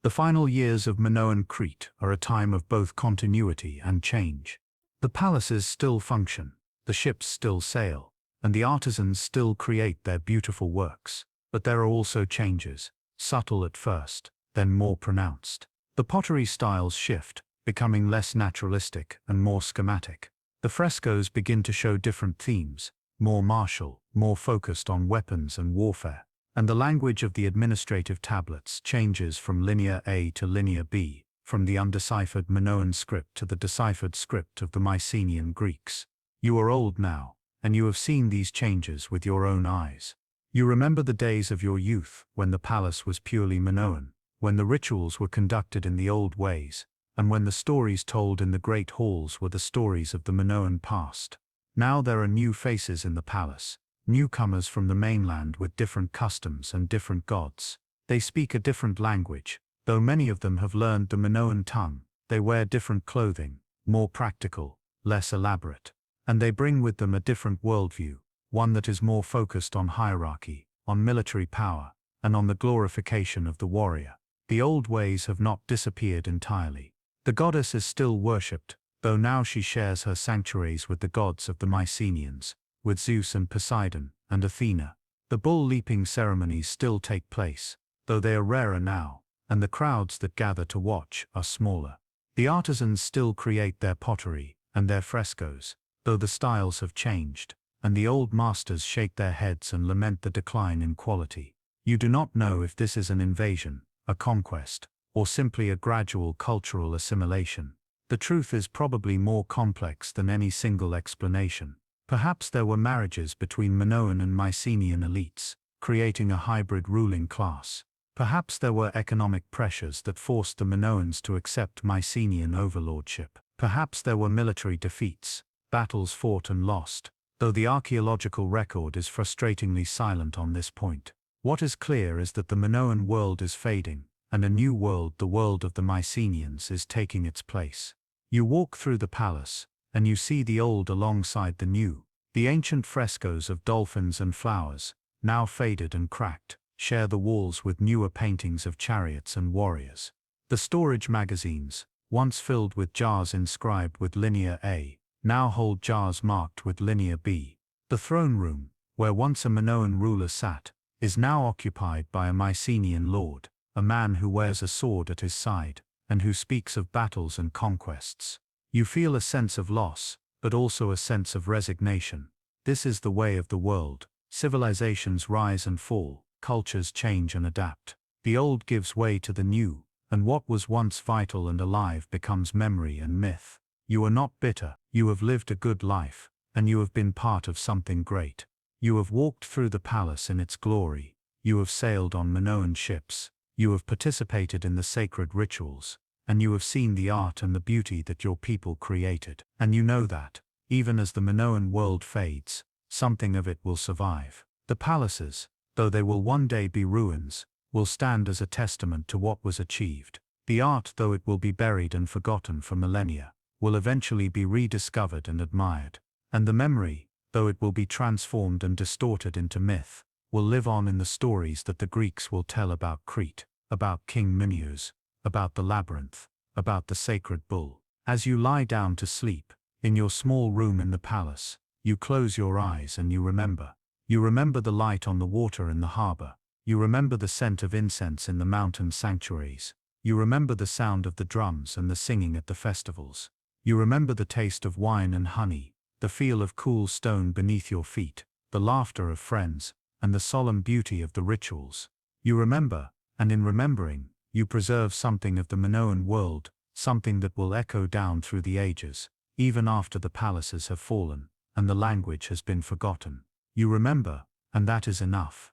The final years of Minoan Crete are a time of both continuity and change. The palaces still function, the ships still sail, and the artisans still create their beautiful works. But there are also changes, subtle at first, then more pronounced. The pottery styles shift, becoming less naturalistic and more schematic. The frescoes begin to show different themes, more martial, more focused on weapons and warfare. And the language of the administrative tablets changes from linear A to linear B, from the undeciphered Minoan script to the deciphered script of the Mycenaean Greeks. You are old now, and you have seen these changes with your own eyes. You remember the days of your youth, when the palace was purely Minoan, when the rituals were conducted in the old ways, and when the stories told in the great halls were the stories of the Minoan past. Now there are new faces in the palace, newcomers from the mainland with different customs and different gods. They speak a different language, Though many of them have learned the Minoan tongue, they wear different clothing, more practical, less elaborate. And they bring with them a different worldview, one that is more focused on hierarchy, on military power, and on the glorification of the warrior. The old ways have not disappeared entirely. The goddess is still worshipped, though now she shares her sanctuaries with the gods of the Mycenaeans, with Zeus and Poseidon, and Athena. The bull-leaping ceremonies still take place, though they are rarer now, and the crowds that gather to watch are smaller. The artisans still create their pottery and their frescoes, though the styles have changed, and the old masters shake their heads and lament the decline in quality. You do not know if this is an invasion, a conquest, or simply a gradual cultural assimilation. The truth is probably more complex than any single explanation. Perhaps there were marriages between Minoan and Mycenaean elites, creating a hybrid ruling class. Perhaps there were economic pressures that forced the Minoans to accept Mycenaean overlordship. Perhaps there were military defeats, battles fought and lost, though the archaeological record is frustratingly silent on this point. What is clear is that the Minoan world is fading, and a new world, the world of the Mycenaeans, is taking its place. You walk through the palace, and you see the old alongside the new. The ancient frescoes of dolphins and flowers, now faded and cracked, share the walls with newer paintings of chariots and warriors. The storage magazines, once filled with jars inscribed with linear A, now hold jars marked with linear B. The throne room, where once a Minoan ruler sat, is now occupied by a Mycenaean lord, a man who wears a sword at his side, and who speaks of battles and conquests. You feel a sense of loss, but also a sense of resignation. This is the way of the world. Civilizations rise and fall, cultures change and adapt. The old gives way to the new, and what was once vital and alive becomes memory and myth. You are not bitter, you have lived a good life, and you have been part of something great. You have walked through the palace in its glory, you have sailed on Minoan ships, you have participated in the sacred rituals, and you have seen the art and the beauty that your people created. And you know that, even as the Minoan world fades, something of it will survive. The palaces, though they will one day be ruins, will stand as a testament to what was achieved. The art, though it will be buried and forgotten for millennia, will eventually be rediscovered and admired. And the memory, though it will be transformed and distorted into myth, will live on in the stories that the Greeks will tell about Crete, about King Minoans, about the labyrinth, about the sacred bull. As you lie down to sleep, in your small room in the palace, you close your eyes and you remember. You remember the light on the water in the harbor. You remember the scent of incense in the mountain sanctuaries. You remember the sound of the drums and the singing at the festivals. You remember the taste of wine and honey, the feel of cool stone beneath your feet, the laughter of friends, and the solemn beauty of the rituals. You remember, and in remembering, you preserve something of the Minoan world, something that will echo down through the ages, even after the palaces have fallen, and the language has been forgotten. You remember, and that is enough.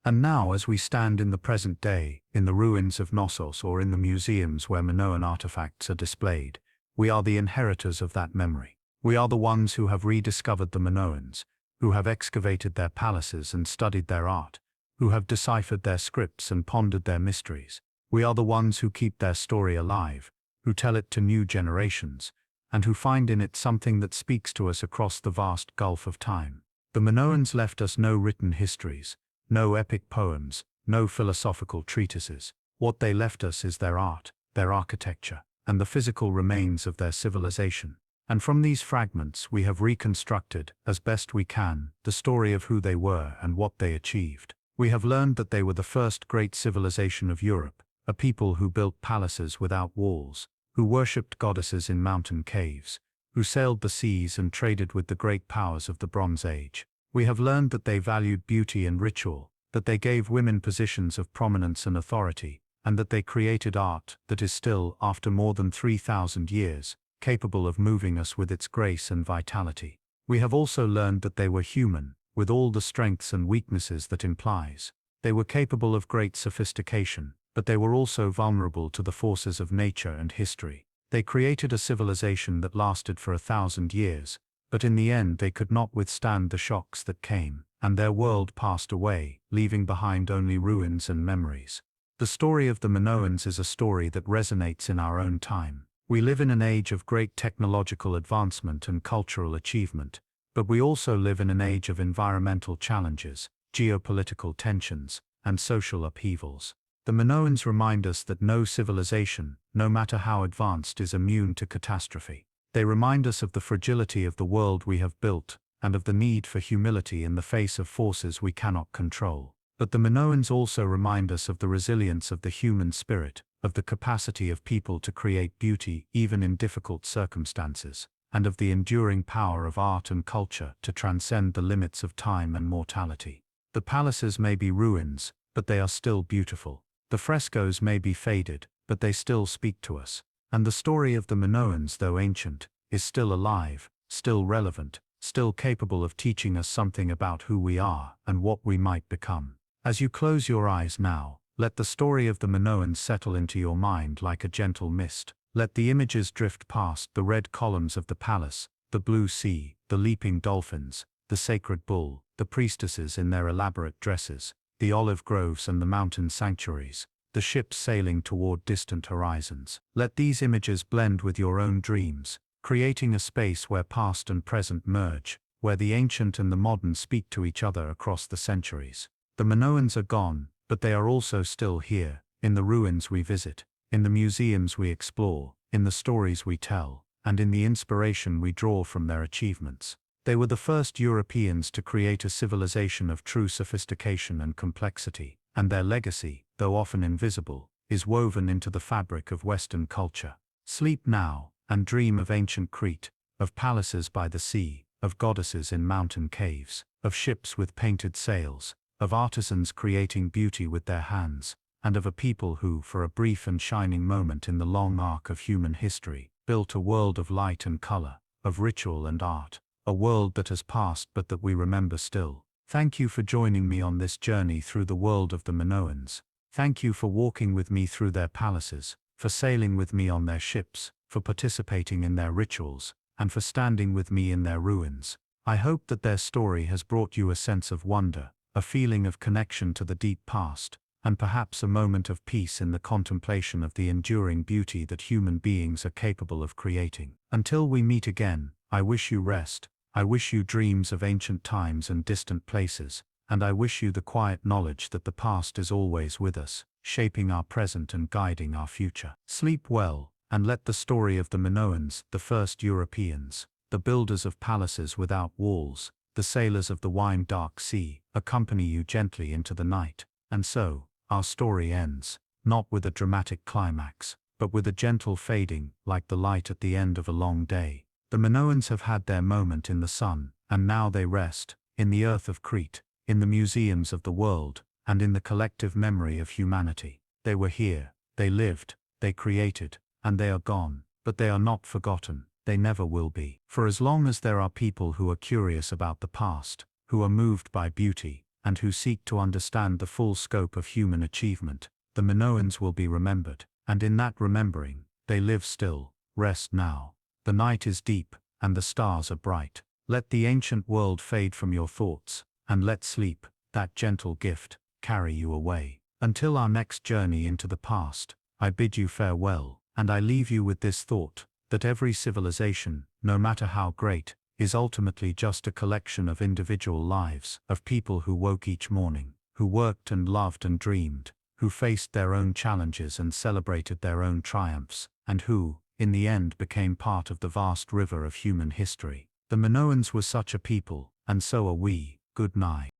And now, as we stand in the present day, in the ruins of Knossos or in the museums where Minoan artifacts are displayed, we are the inheritors of that memory. We are the ones who have rediscovered the Minoans, who have excavated their palaces and studied their art, who have deciphered their scripts and pondered their mysteries. We are the ones who keep their story alive, who tell it to new generations, and who find in it something that speaks to us across the vast gulf of time. The Minoans left us no written histories, no epic poems, no philosophical treatises. What they left us is their art, their architecture, and the physical remains of their civilization. And from these fragments we have reconstructed, as best we can, the story of who they were and what they achieved. We have learned that they were the first great civilization of Europe, a people who built palaces without walls, who worshipped goddesses in mountain caves, who sailed the seas and traded with the great powers of the Bronze Age. We have learned that they valued beauty and ritual, that they gave women positions of prominence and authority, and that they created art that is still, after more than 3,000 years, capable of moving us with its grace and vitality. We have also learned that they were human, with all the strengths and weaknesses that implies. They were capable of great sophistication, but they were also vulnerable to the forces of nature and history. They created a civilization that lasted for 1,000 years, but in the end they could not withstand the shocks that came, and their world passed away, leaving behind only ruins and memories. The story of the Minoans is a story that resonates in our own time. We live in an age of great technological advancement and cultural achievement, but we also live in an age of environmental challenges, geopolitical tensions, and social upheavals. The Minoans remind us that no civilization, no matter how advanced, is immune to catastrophe. They remind us of the fragility of the world we have built, and of the need for humility in the face of forces we cannot control. But the Minoans also remind us of the resilience of the human spirit, of the capacity of people to create beauty even in difficult circumstances, and of the enduring power of art and culture to transcend the limits of time and mortality. The palaces may be ruins, but they are still beautiful. The frescoes may be faded, but they still speak to us. And the story of the Minoans, though ancient, is still alive, still relevant, still capable of teaching us something about who we are and what we might become. As you close your eyes now, let the story of the Minoans settle into your mind like a gentle mist. Let the images drift past: the red columns of the palace, the blue sea, the leaping dolphins, the sacred bull, the priestesses in their elaborate dresses, the olive groves and the mountain sanctuaries, the ships sailing toward distant horizons. Let these images blend with your own dreams, creating a space where past and present merge, where the ancient and the modern speak to each other across the centuries. The Minoans are gone, but they are also still here, in the ruins we visit, in the museums we explore, in the stories we tell, and in the inspiration we draw from their achievements. They were the first Europeans to create a civilization of true sophistication and complexity, and their legacy, though often invisible, is woven into the fabric of Western culture. Sleep now, and dream of ancient Crete, of palaces by the sea, of goddesses in mountain caves, of ships with painted sails, of artisans creating beauty with their hands, and of a people who, for a brief and shining moment in the long arc of human history, built a world of light and color, of ritual and art, a world that has passed but that we remember still. Thank you for joining me on this journey through the world of the Minoans. Thank you for walking with me through their palaces, for sailing with me on their ships, for participating in their rituals, and for standing with me in their ruins. I hope that their story has brought you a sense of wonder, a feeling of connection to the deep past, and perhaps a moment of peace in the contemplation of the enduring beauty that human beings are capable of creating. Until we meet again, I wish you rest, I wish you dreams of ancient times and distant places, and I wish you the quiet knowledge that the past is always with us, shaping our present and guiding our future. Sleep well, and let the story of the Minoans, the first Europeans, the builders of palaces without walls, the sailors of the wine-dark sea, accompany you gently into the night. And so, our story ends, not with a dramatic climax, but with a gentle fading, like the light at the end of a long day. The Minoans have had their moment in the sun, and now they rest, in the earth of Crete, in the museums of the world, and in the collective memory of humanity. They were here, they lived, they created, and they are gone, but they are not forgotten. They never will be. For as long as there are people who are curious about the past, who are moved by beauty, and who seek to understand the full scope of human achievement, the Minoans will be remembered, and in that remembering, they live still. Rest now. The night is deep, and the stars are bright. Let the ancient world fade from your thoughts, and let sleep, that gentle gift, carry you away. Until our next journey into the past, I bid you farewell, and I leave you with this thought, that every civilization, no matter how great, is ultimately just a collection of individual lives, of people who woke each morning, who worked and loved and dreamed, who faced their own challenges and celebrated their own triumphs, and who, in the end, became part of the vast river of human history. The Minoans were such a people, and so are we. Good night.